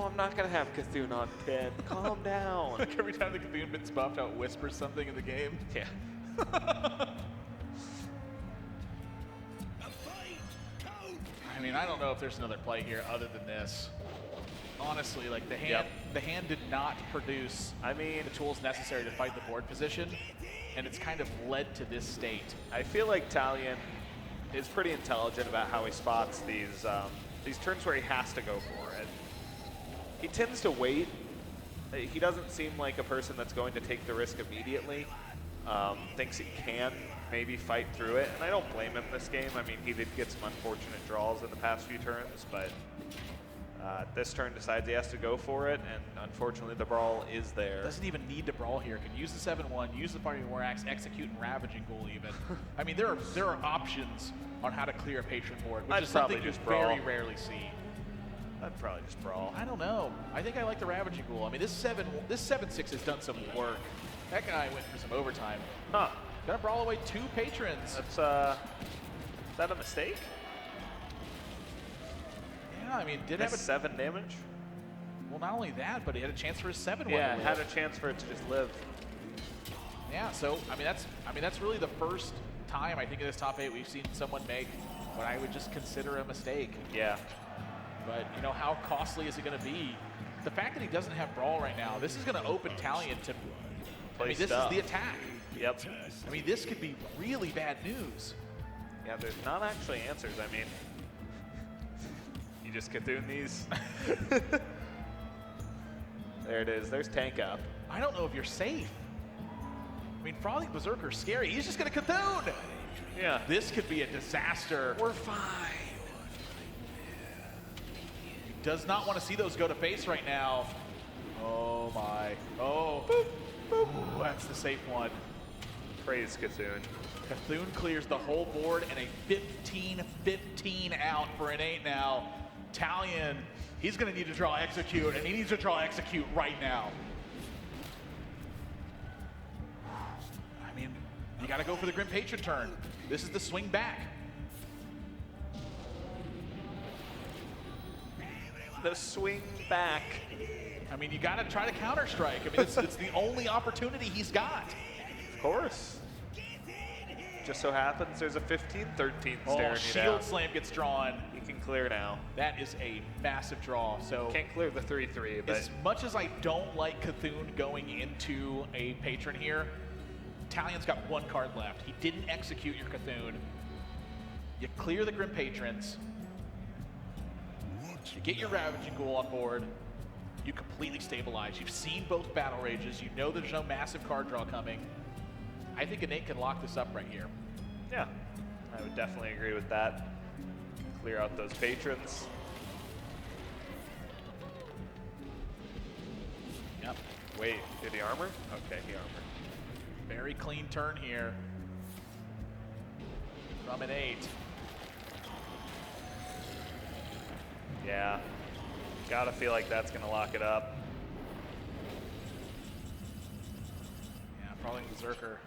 I'm not gonna have Cthulhu on 10. Calm down. Like every time the Cthulhu gets buffed out, whispers something in the game. Yeah. I mean, I don't know if there's another play here other than this. Honestly, like the hand did not produce the tools necessary to fight the board position, and it's kind of led to this state. I feel like Talion is pretty intelligent about how he spots these turns where he has to go for it. He tends to wait. He doesn't seem like a person that's going to take the risk immediately. Thinks he can maybe fight through it, and I don't blame him this game. I mean, he did get some unfortunate draws in the past few turns, but this turn decides he has to go for it, and unfortunately the brawl is there. Doesn't even need to brawl here. Can use the 7-1, use the Fiery War Axe, execute and Ravaging Ghoul even. I mean, there are options on how to clear a patron board, which is something you very rarely see. I'd probably just brawl. I don't know. I think I like the Ravaging Ghoul. I mean, this 7-6 has done some work. That guy went for some overtime. Huh. Gonna brawl away 2 patrons. That's, is that a mistake? Yeah, I mean, did That's have a 7 damage? Well, not only that, but he had a chance for his 7-1. Yeah, had a chance for it to just live. Yeah, so I mean that's really the first time I think in this top 8 we've seen someone make what I would just consider a mistake. Yeah. But you know, how costly is it going to be? The fact that he doesn't have brawl right now, this is going to open Talion to. I mean, this is the attack. Yep. I mean, this could be really bad news. Yeah, there's not actually answers. I mean, you just Cthulhu these. There it is. There's tank up. I don't know if you're safe. I mean, Frothing Berserker's scary. He's just going to Cthulhu. Yeah. This could be a disaster. We're fine. Does not want to see those go to face right now. Oh my. Oh. Boop, boop. Ooh, that's the safe one. Praise Cthulhu. Cthulhu clears the whole board and a 15-15 out for Innate now. Talion, he's going to need to draw execute, and he needs to draw execute right now. I mean, you got to go for the Grim Patron turn. This is the swing back. The swing back. I mean, you got to try to counter-strike. I mean, it's the only opportunity he's got. Of course. Just so happens there's a 15-13 staring you down. Shield Slam gets drawn. He can clear now. That is a massive draw. So can't clear the 3-3, but as much as I don't like Cthulhu going into a patron here, Talion's got 1 card left. He didn't execute your Cthulhu. You clear the Grim Patrons. You get your Ravaging Ghoul on board. You completely stabilize. You've seen both Battle Rages. You know there's no massive card draw coming. I think Innate can lock this up right here. yeah, I would definitely agree with that. Clear out those patrons. Yep. Wait, did he armor? Okay, he armored. Very clean turn here from Innate. Yeah, gotta feel like that's gonna lock it up. Yeah, probably Berserker.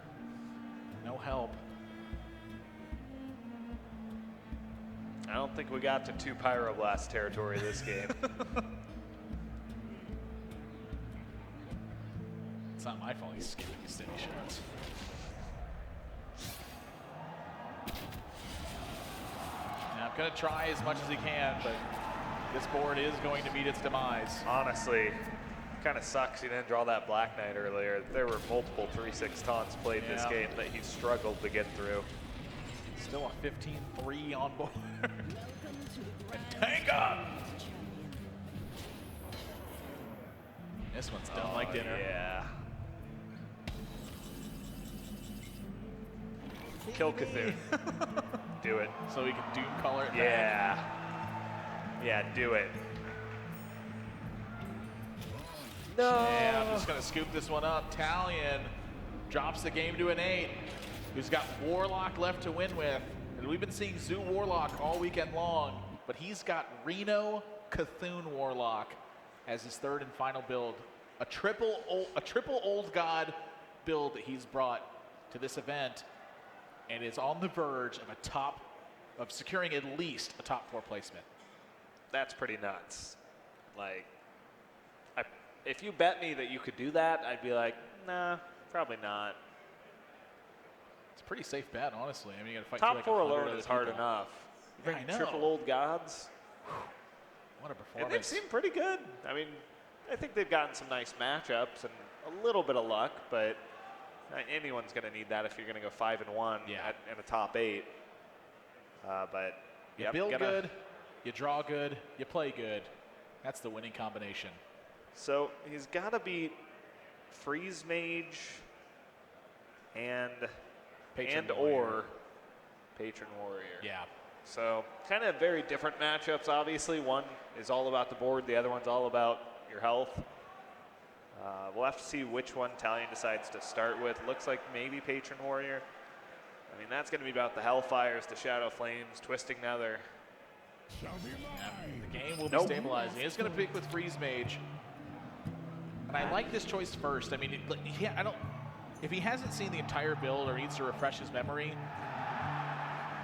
No help. I don't think we got to 2 Pyroblast territory this game. It's not my fault he's skipping his steady shots. Yeah, I'm gonna try as much as he can, but this board is going to meet its demise. Honestly, kind of sucks he didn't draw that Black Knight earlier. There were multiple 3-6 taunts played this game that he struggled to get through. Still a 15-3 on board. Tank up! This one's done like dinner. Yeah. Kill Cthulhu. Do it. So he can Doom Color it back. Yeah. Yeah, do it. No. Yeah, I'm just going to scoop this one up. Talion drops the game to Innate, who's got Warlock left to win with. And we've been seeing Zoo Warlock all weekend long, but he's got Reno Cthulhu Warlock as his third and final build. A triple old god build that he's brought to this event, and is on the verge of securing at least a top 4 placement. That's pretty nuts. Like, if you bet me that you could do that, I'd be like, nah, probably not. It's a pretty safe bet, honestly. I mean, you got to fight Top through like 4 100 alone other is hard people. enough. Yeah, I know. Triple old gods. What a And performance. they've seemed pretty good. I mean, I think they've gotten some nice matchups and a little bit of luck, but anyone's going to need that if you're going to go 5-1 in a top 8. But you build good, you draw good, you play good. That's the winning combination. So he's got to beat Freeze Mage and or Patron Warrior. Yeah. So kind of very different matchups, obviously. One is all about the board. The other one's all about your health. We'll have to see which one Talion decides to start with. Looks like maybe Patron Warrior. I mean, that's going to be about the Hellfires, the Shadow Flames, Twisting Nether. Yeah, the game will be stabilizing. It's going to pick with Freeze Mage. And I like this choice first. I mean, if he hasn't seen the entire build or needs to refresh his memory,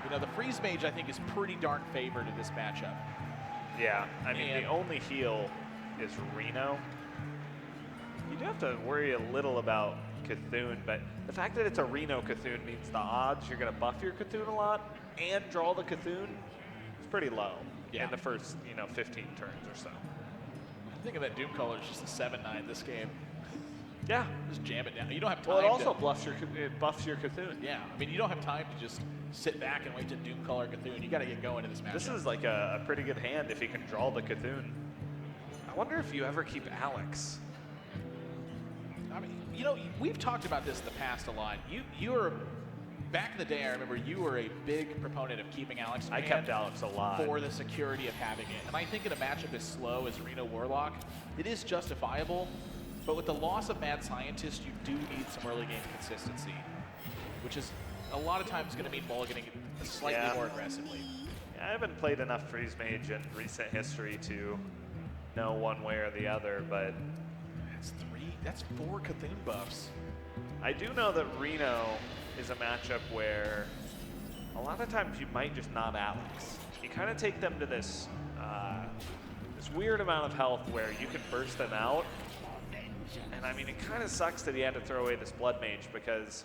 you know, the Freeze Mage, I think, is pretty darn favored in this matchup. Yeah, I mean, the only heal is Reno. You do have to worry a little about Cthulhu, but the fact that it's a Reno Cthulhu means the odds you're going to buff your Cthulhu a lot and draw the Cthulhu is pretty low in the first, 15 turns or so. I'm thinking that Doomcaller is just a 7-9 this game. Yeah. Just jam it down. You don't have time. Well, it also buffs your Cthulhu. Yeah, I mean, you don't have time to just sit back and wait to Doomcaller Cthulhu. You got to get going in this matchup. This is like a pretty good hand if he can draw the Cthulhu. I wonder if you ever keep Alex. I mean, we've talked about this in the past a lot. You were, back in the day, I remember you were a big proponent of keeping Alex in I hand kept Alex a lot. for the security of having it. And I think in a matchup as slow as Reno Warlock, it is justifiable. But with the loss of Mad Scientist, you do need some early game consistency, which is a lot of times going to mean mulliganing slightly more aggressively. Yeah, I haven't played enough Freeze Mage in recent history to know one way or the other, but that's 4 Cthulhu buffs. I do know that Reno is a matchup where a lot of times you might just not Alex. You kind of take them to this weird amount of health where you can burst them out. And I mean, it kind of sucks that he had to throw away this Blood Mage, because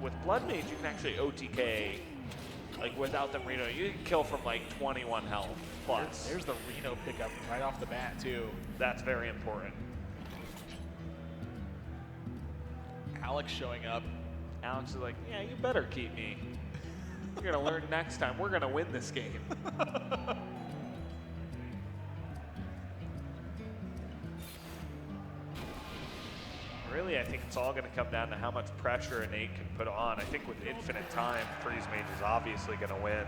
with Blood Mage, you can actually OTK, like without them Reno, you can kill from like 21 health plus. There's the Reno pickup right off the bat too. That's very important. Alex showing up. Alex is like, yeah, you better keep me. You're gonna learn next time. We're gonna win this game. Really, I think it's all going to come down to how much pressure Innate can put on. I think with infinite time, Freeze Mage is obviously going to win.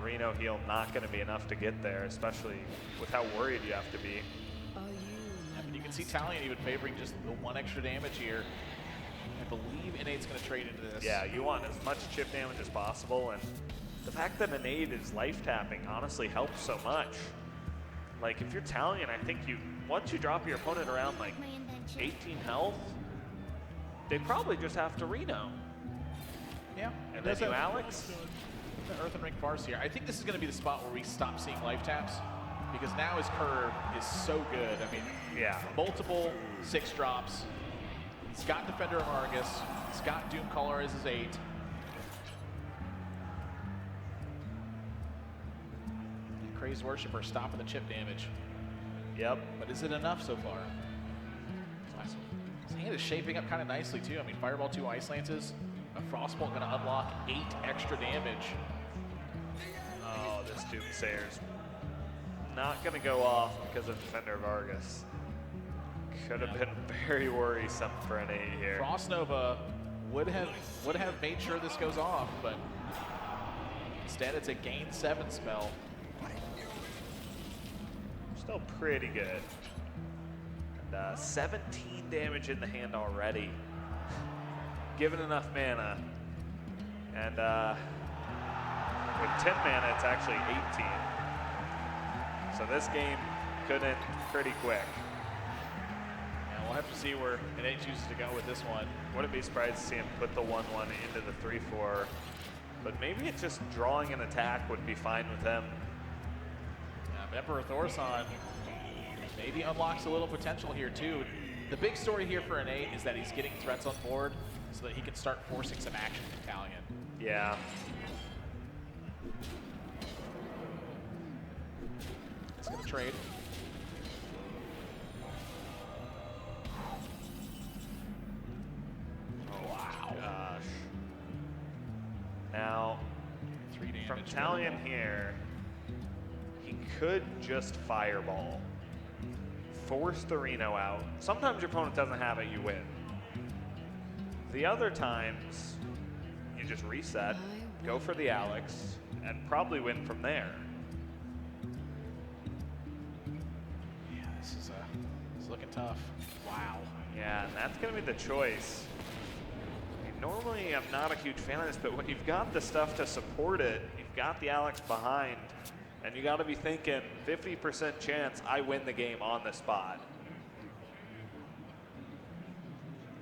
Reno heal not going to be enough to get there, especially with how worried you have to be. I mean, you can see Talion even favoring just the 1 extra damage here. I believe Innate's going to trade into this. Yeah, you want as much chip damage as possible, and the fact that Innate is life tapping honestly helps so much. Like, if you're Talion, I think once you drop your opponent around like 18 health, they probably just have to Reno. Yeah. And then you Alex. The Earthen Ring Farce here. I think this is going to be the spot where we stop seeing life taps, because now his curve is so good. I mean, multiple 6 drops. He's got Defender of Argus. He's got Doomcaller as his 8. Crazed Worshipper stopping the chip damage. Yep. But is it enough so far? His hand is shaping up kind of nicely too. I mean, Fireball 2 Ice Lances. A Frostbolt going to unlock 8 extra damage. Oh, this Doomsayer's not going to go off because of Defender of Argus. Could have been very worrisome for an 8 here. Frost Nova would have made sure this goes off, but instead it's a gain 7 spell. Still pretty good. And 17 damage in the hand already. Given enough mana. And with 10 mana, it's actually 18. So this game could end pretty quick. Yeah, we'll have to see where Innate chooses to go with this one. Wouldn't be surprised to see him put the 1-1 into the 3-4. But maybe it's just drawing an attack would be fine with him. Emperor Thorson maybe unlocks a little potential here too. The big story here for Innate is that he's getting threats on board so that he can start forcing some action from Talion. Yeah. He's gonna trade. Oh, wow. Gosh. Now, 3 damage. from Talion here, he could just fireball. Force the Reno out. Sometimes your opponent doesn't have it, you win. The other times, you just reset, go for the Alex, and probably win from there. Yeah, this is looking tough. Wow. Yeah, and that's going to be the choice. I mean, normally, I'm not a huge fan of this, but when you've got the stuff to support it, you've got the Alex behind, and you got to be thinking 50% chance I win the game on the spot.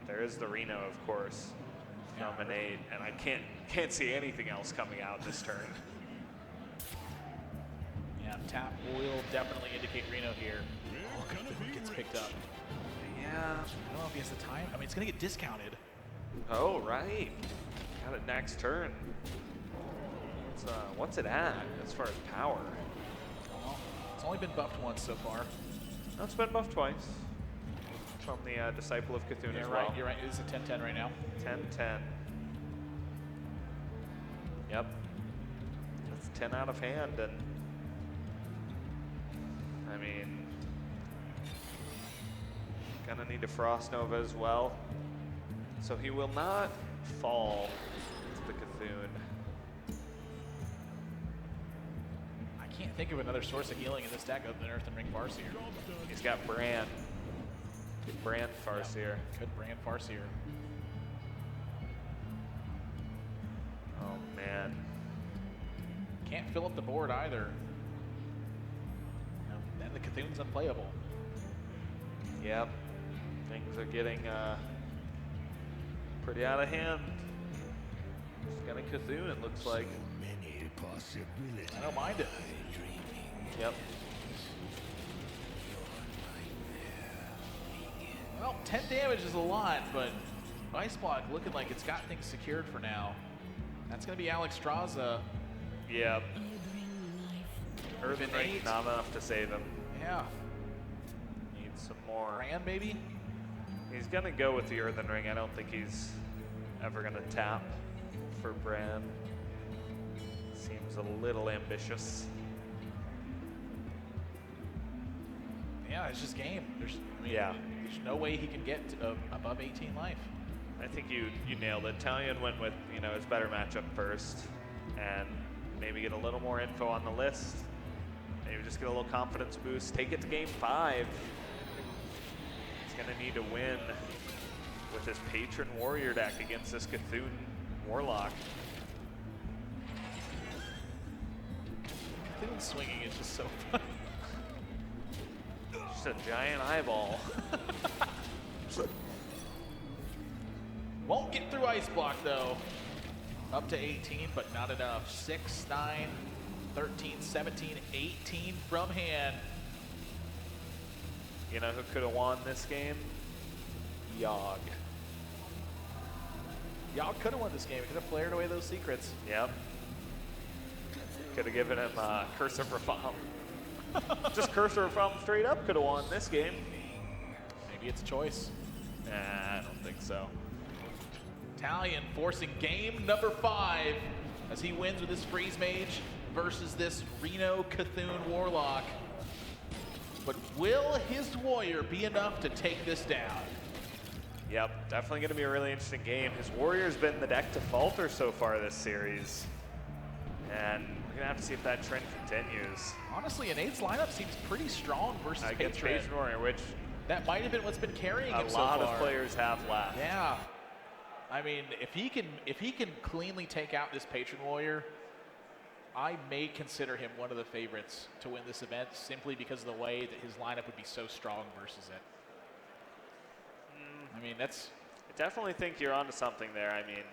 There is the Reno, of course, from Innate, and I can't see anything else coming out this turn. Yeah, tap will definitely indicate Reno here. Oh, Cthulhu gets picked up. Yeah. I don't know if he has the time. I mean, it's gonna get discounted. Oh, right. Got it next turn. What's it at as far as power? Well, it's only been buffed once so far. No, it's been buffed twice. From the Disciple of Cthulhu Yeah, as right. well. You're right. It is a 10-10 right now. 10-10. Yep. That's 10 out of hand, and I mean, gonna need a Frost Nova as well. So he will not fall to the Cthulhu. I can't think of another source of healing in this deck other than Earth and Ring Farseer. He's got Brand. Brand Farseer. Yeah, good Brand Farseer. Oh man. Can't fill up the board either. And the Cthulhu's unplayable. Yep. Things are getting pretty out of hand. Just got a Cthulhu, it looks like. Many possibilities. I don't mind it. Yep. Well, 10 damage is a lot, but Ice Block looking like it's got things secured for now. That's going to be Alex Straza. Yep. Earthen Earthen Ring, Ring, not enough to save him. Yeah. Needs some more. Brand, maybe? He's gonna go with the Earthen Ring. I don't think he's ever gonna tap for Bran. Seems a little ambitious. Yeah, it's just game. There's no way he can get to, above 18 life. I think you nailed it. Talion went with his better matchup first, and maybe get a little more info on the list. Maybe just get a little confidence boost. Take it to game 5. He's gonna need to win with his Patron Warrior deck against this Cthulhu Warlock. Cthulhu swinging is just so fun. Just a giant eyeball. Won't get through Ice Block though. Up to 18, but not enough. 6, 9, 13, 17, 18 from hand. You know who could have won this game? Yogg. Y'all could have won this game. It could have flared away those secrets. Yep. Could have given him Curse of Rafam. Just Curse of Rafam straight up could have won this game. Maybe it's a choice. Nah, I don't think so. Talion forcing game number 5 as he wins with his Freeze Mage versus this Reno Cthulhu Warlock. But will his Warrior be enough to take this down? Yep, definitely going to be a really interesting game. His Warrior's been the deck to falter so far this series. And We're gonna have to see if that trend continues Honestly, Innate's lineup seems pretty strong versus against Patron. Patron Warrior, which That might have been what's been carrying a him so lot far. of players have left. Yeah. I mean, if he can cleanly take out this Patron Warrior, I may consider him one of the favorites to win this event simply because of the way that his lineup would be so strong versus it. I mean, that's... I definitely think you're onto something there. I mean,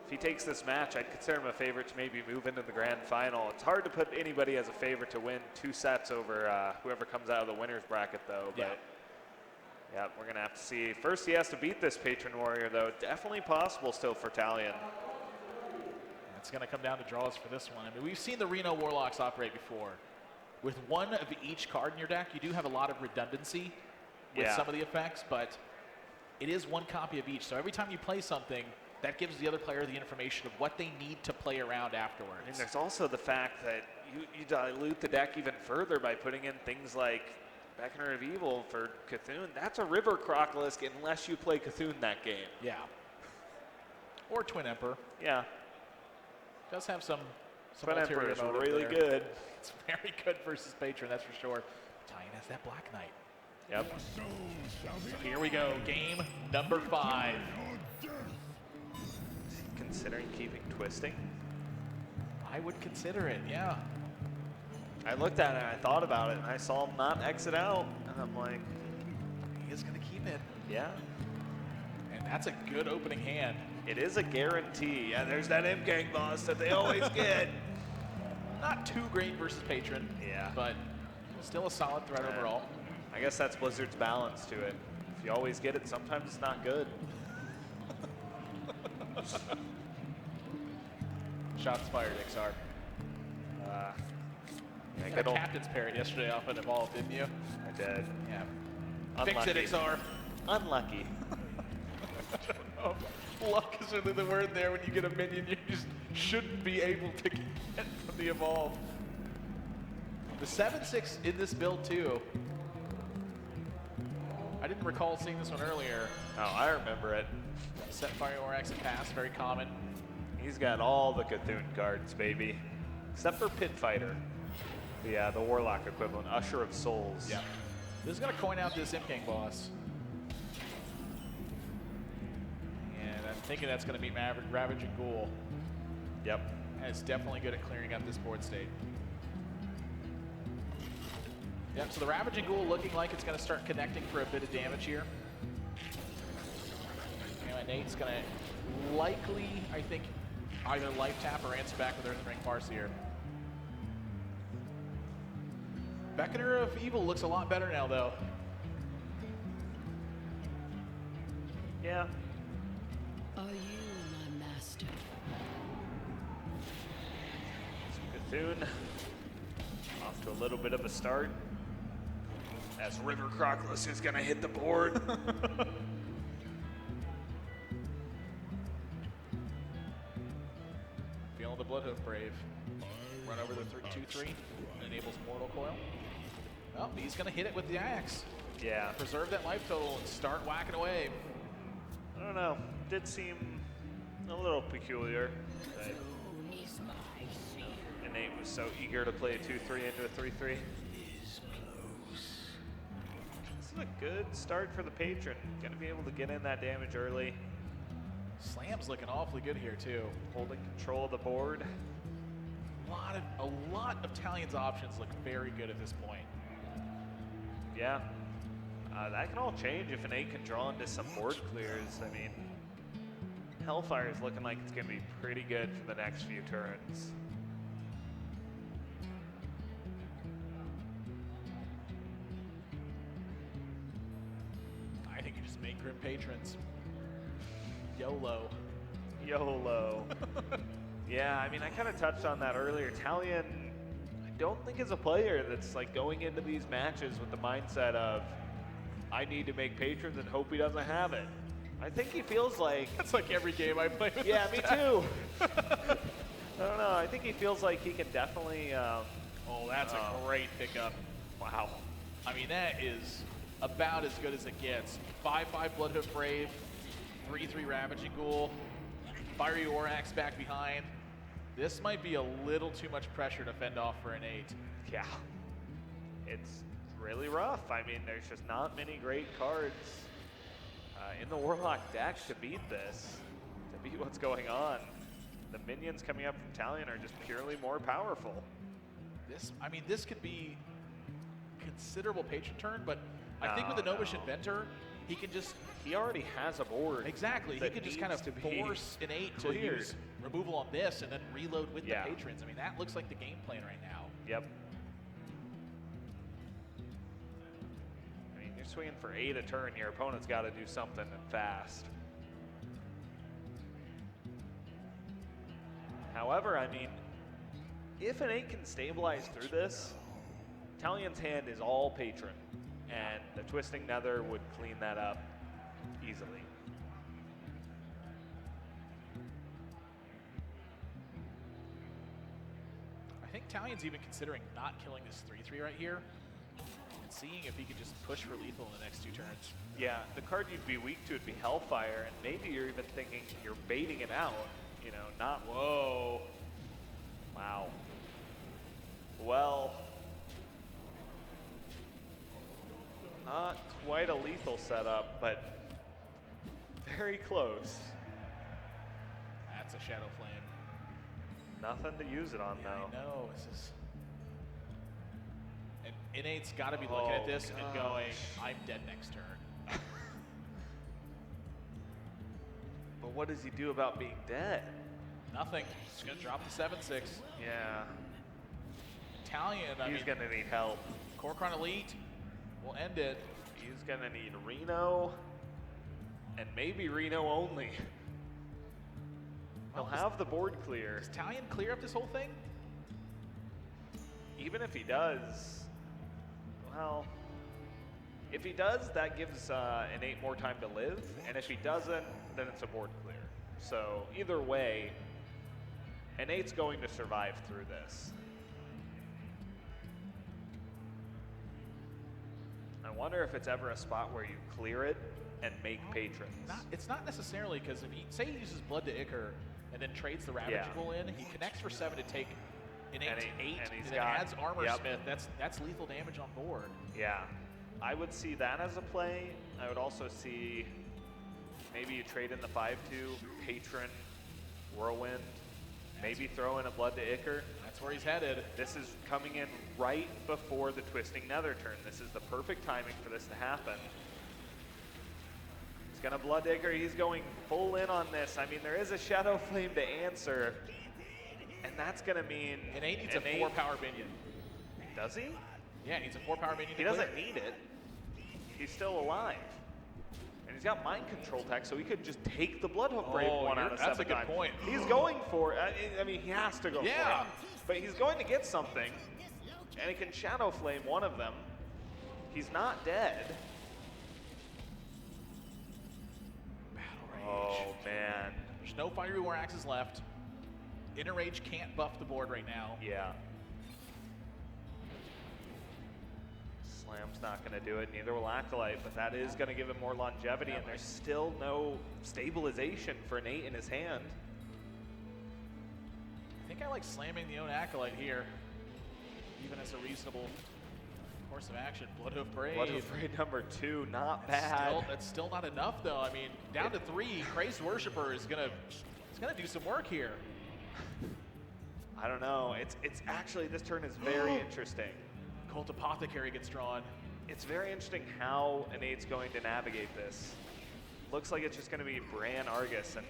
if he takes this match, I'd consider him a favorite to maybe move into the grand final. It's hard to put anybody as a favorite to win 2 sets over whoever comes out of the winner's bracket, though. Yeah. But yeah, we're going to have to see. First, he has to beat this Patron Warrior, though. Definitely possible still for Talion. It's going to come down to draws for this one. I mean, we've seen the Reno Warlocks operate before. With one of each card in your deck, you do have a lot of redundancy with some of the effects, but it is one copy of each. So every time you play something, that gives the other player the information of what they need to play around afterwards. And there's also the fact that you dilute the deck even further by putting in things like Beckoner of Evil for Cthulhu. That's a River Crocolisk unless you play Cthulhu that game. Yeah. Or Twin Emperor. Yeah. Does have some Twin Emperor ulterior is motive really there. good. It's very good versus Patron, that's for sure. Talion has that Black Knight. Yep. So here we go, game number 5. Considering keeping Twisting? I would consider it, yeah. I looked at it and I thought about it and I saw him not exit out. And I'm like, He is going to keep it. yeah. And that's a good opening hand. It is a guarantee. Yeah, there's that M-Gang boss that they always get. Not too great versus Patron. Yeah. But still a solid threat overall. I guess that's Blizzard's balance to it. If you always get it, sometimes it's not good. Shots fired, XR. Yeah, You good got old- a captain's parry yesterday off at Evolve, didn't you? I did. Yeah. Unlucky. Fix it, XR. Unlucky. Oh, luck is really the word there when you get a minion you just shouldn't be able to get from the Evolve. The 7-6 in this build too. I didn't recall seeing this one earlier. Oh, I remember it. Set Fire Orax and Pass, very common. He's got all the Cthulhu cards, baby. Except for Pit Fighter. The Warlock equivalent, Usher of Souls. Yeah. This is going to coin out this M-King boss. And I'm thinking that's going to be Ravaging Ghoul. Yep. And it's definitely good at clearing up this board state. Yep, so the Ravaging Ghoul looking like it's going to start connecting for a bit of damage here. And Nate's going to likely, I think, either life tap or answer back with Earthring Farseer. Beckoner of Evil looks a lot better now, though. Yeah. Are you my master? Cthulhu off to a little bit of a start. As River Crocolisk is going to hit the board. Feeling the Bloodhoof Brave. Run over the 2-3. Enables Mortal Coil. Oh, he's going to hit it with the axe. Yeah. Preserve that life total and start whacking away. I don't know. Did seem a little peculiar. That Innate was so eager to play a 2-3 into a 3-3. This is a good start for the Patron. Gonna be able to get in that damage early. Slam's looking awfully good here, too. Holding control of the board. A lot of Talion's options look very good at this point. Yeah. That can all change if Innate can draw into some board clears. I mean, Hellfire is looking like it's going to be pretty good for the next few turns. I think you just make Grim Patrons. YOLO. YOLO. Yeah, I mean, I kind of touched on that earlier. Talion, I don't think is a player that's like going into these matches with the mindset of, I need to make patrons and hope he doesn't have it. I think he feels like... That's like every game I play with. Yeah, me too. I don't know. I think he feels like he can definitely... Oh, that's a great pickup. Wow. I mean, that is about as good as it gets. 5-5 Bloodhoof Brave, 3-3 Ravaging Ghoul, Fiery Orax back behind. This might be a little too much pressure to fend off for Innate. Yeah. It's really rough. I mean, there's just not many great cards in the Warlock deck to beat this, to beat what's going on. The minions coming up from Talion are just purely more powerful. This could be considerable patron turn, but I think with the Gnomish Inventor, he already has a board. Exactly. He could just kind of force Innate to use removal on this and then reload with the patrons. I mean, that looks like the game plan right now. Yep. I mean, you're swinging for 8 a turn. Your opponent's got to do something fast. However, I mean, if Innate can stabilize through this, Talion's hand is all patron, and the Twisting Nether would clean that up easily. I think Talion's even considering not killing this 3/3 right here and seeing if he could just push for lethal in the next 2 turns. Yeah, the card you'd be weak to would be Hellfire, and maybe you're even thinking you're baiting it out, you know, not, whoa. Wow. Well, not quite a lethal setup, but very close. That's a Shadow Flame. Nothing to use it on, though. I know, this is... And Innate's got to be looking at this and going, I'm dead next turn. But what does he do about being dead? Nothing. Just going to drop the 7/6. Yeah. Talion, He's going to need help. Kor'kron Elite will end it. He's going to need Reno, and maybe Reno only. He'll have the board clear. Does Talion clear up this whole thing? Even if he does, well, if he does, that gives Innate more time to live, and if he doesn't, then it's a board clear. So either way, Innate's going to survive through this. I wonder if it's ever a spot where you clear it and make patrons. It's not necessarily, because if say he uses Blood to Ichor and then trades the Ravageable in, he connects for 7 to take Innate to 8, and then adds Armor Smith. That's lethal damage on board. Yeah, I would see that as a play. I would also see maybe you trade in the 5/2, Patron, Whirlwind, maybe throw in a Blood to Ichor. That's where he's headed. This is coming in right before the Twisting Nether turn. This is the perfect timing for this to happen. He's gonna Blood to Ichor. He's going full in on this. I mean, there is a Shadow Flame to answer, and that's gonna mean Innate needs a 4-power minion. Does he? Yeah, he needs a 4-power minion. He doesn't need it. He's still alive. And he's got Mind Control tech, so he could just take the Bloodhook Brave 1 out of 7 That's a good point. He's going for it. I mean, he has to go for it. But he's going to get something, and he can Shadow Flame one of them. He's not dead. Battle Rage. Oh, man. There's no Fiery War Axes left. Inner Rage can't buff the board right now. Yeah. Slam's not going to do it, neither will Acolyte, but that is going to give him more longevity, and there's still no stabilization for Innate in his hand. I think I like slamming the own Acolyte here, even as a reasonable course of action. Bloodhoof Brave. Bloodhoof Brave number 2, not bad. That's still not enough, though. I mean, down to 3, Crazed Worshipper is gonna do some work here. I don't know. It's actually, this turn is very interesting. Cult Apothecary gets drawn. It's very interesting how Innate's going to navigate this. Looks like it's just going to be Bran Argus, and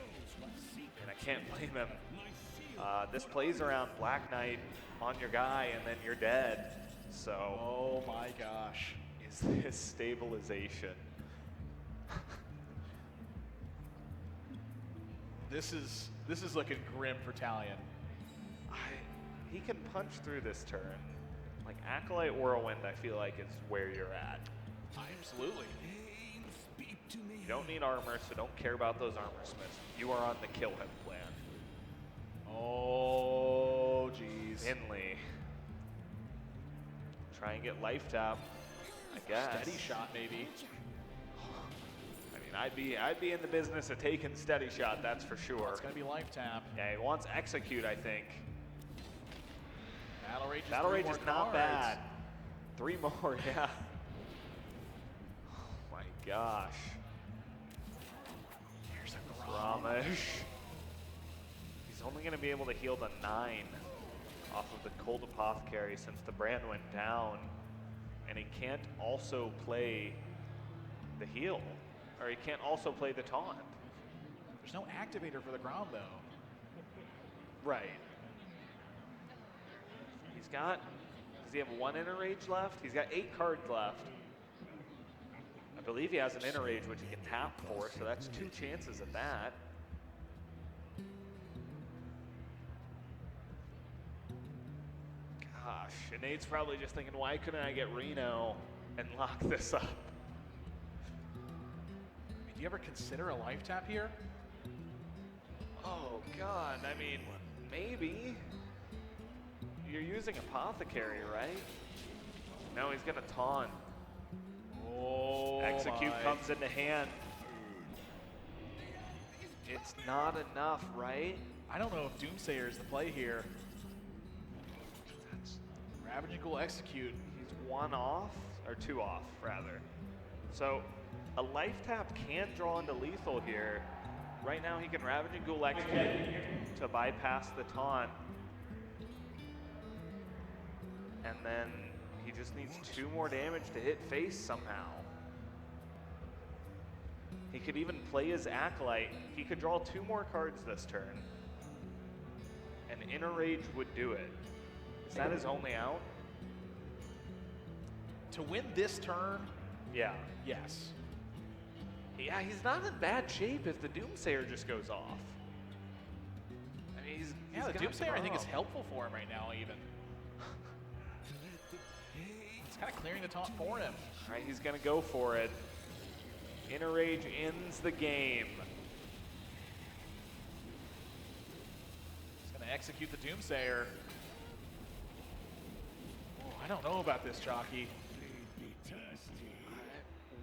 I can't blame him. This plays around Black Knight on your guy, and then you're dead. So, oh my gosh, is this stabilization? This is looking grim for Talion. He can punch through this turn. Like Acolyte Whirlwind, I feel like is where you're at. Absolutely. You don't need armor, so don't care about those armor smiths. You are on the kill him plan. Oh, jeez. Finley. Try and get life tap, I guess. Steady shot, maybe. I mean, mean, I'd be in the business of taking steady shot, that's for sure. It's going to be life tap. Yeah, he wants execute, I think. Battle Rage is not bad. 3 more, yeah. Oh my gosh. Here's a Ramesh. He's only going to be able to heal the 9 off of the Cold Apothecary since the brand went down. And he can't also play the heal. Or he can't also play the taunt. There's no activator for the Grom, though. Right. He's got, does he have 1 Inner Rage left? He's got 8 cards left. I believe he has an Inner Rage which he can tap for, so that's 2 chances at that. Gosh, Innate's probably just thinking, why couldn't I get Reno and lock this up? Do you ever consider a life tap here? Oh God, I mean, maybe. You're using Apothecary, right? No, he's gonna taunt. Oh, Execute my. comes into hand. It's not enough, right? I don't know if Doomsayer is the play here. Ravaging Ghoul execute. He's 1 off, or 2 off, rather. So, a life tap can draw into lethal here. Right now, he can Ravaging Ghoul execute to bypass the taunt. And then he just needs 2 more damage to hit face somehow. He could even play his Acolyte. He could draw 2 more cards this turn. And Inner Rage would do it. Is that his only out? To win this turn, Yeah. yes. Yeah, he's not in bad shape if the Doomsayer just goes off. I mean, he's Yeah, the got Doomsayer I think is Grom. helpful for him right now even. It's kind of clearing the taunt for him. All right, he's gonna go for it. Inner Rage ends the game. He's going to execute the Doomsayer. Oh, I don't know about this, Jockey.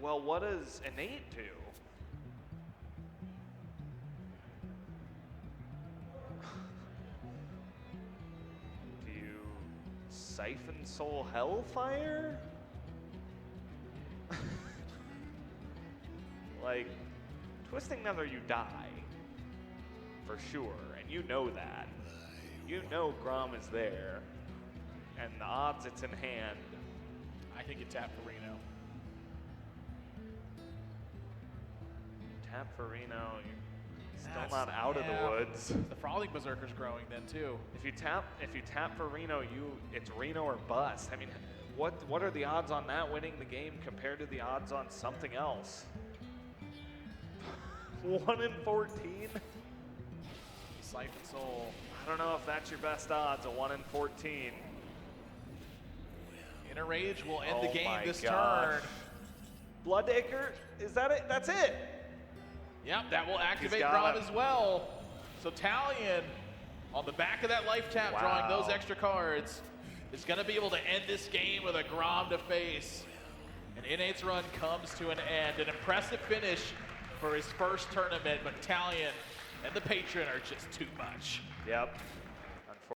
Well, what does Innate do? Do you Siphon Soul Hellfire? Like, Twisting Nether, you die. For sure, and you know that. You know Grom is there. And the odds it's in hand. I think you tap for Reno. Tap for Reno, you're still That's- not out of yeah. the woods. The Frothing Berserker's growing then too. If you tap for Reno, it's Reno or bust. I mean, what are the odds on that winning the game compared to the odds on something else? 1 in 14? Siphon Soul. I don't know if that's your best odds, a 1 in 14. Inner Rage will end Oh the game my this gosh. turn. Bloodacre, is that it? That's it. Yep, that will activate got Grom him. as well. So Talion, on the back of that life tap, drawing those extra cards, is going to be able to end this game with a Grom to face. And Innate's run comes to an end. An impressive finish for his first tournament, but Talion and the Patron are just too much. Yep.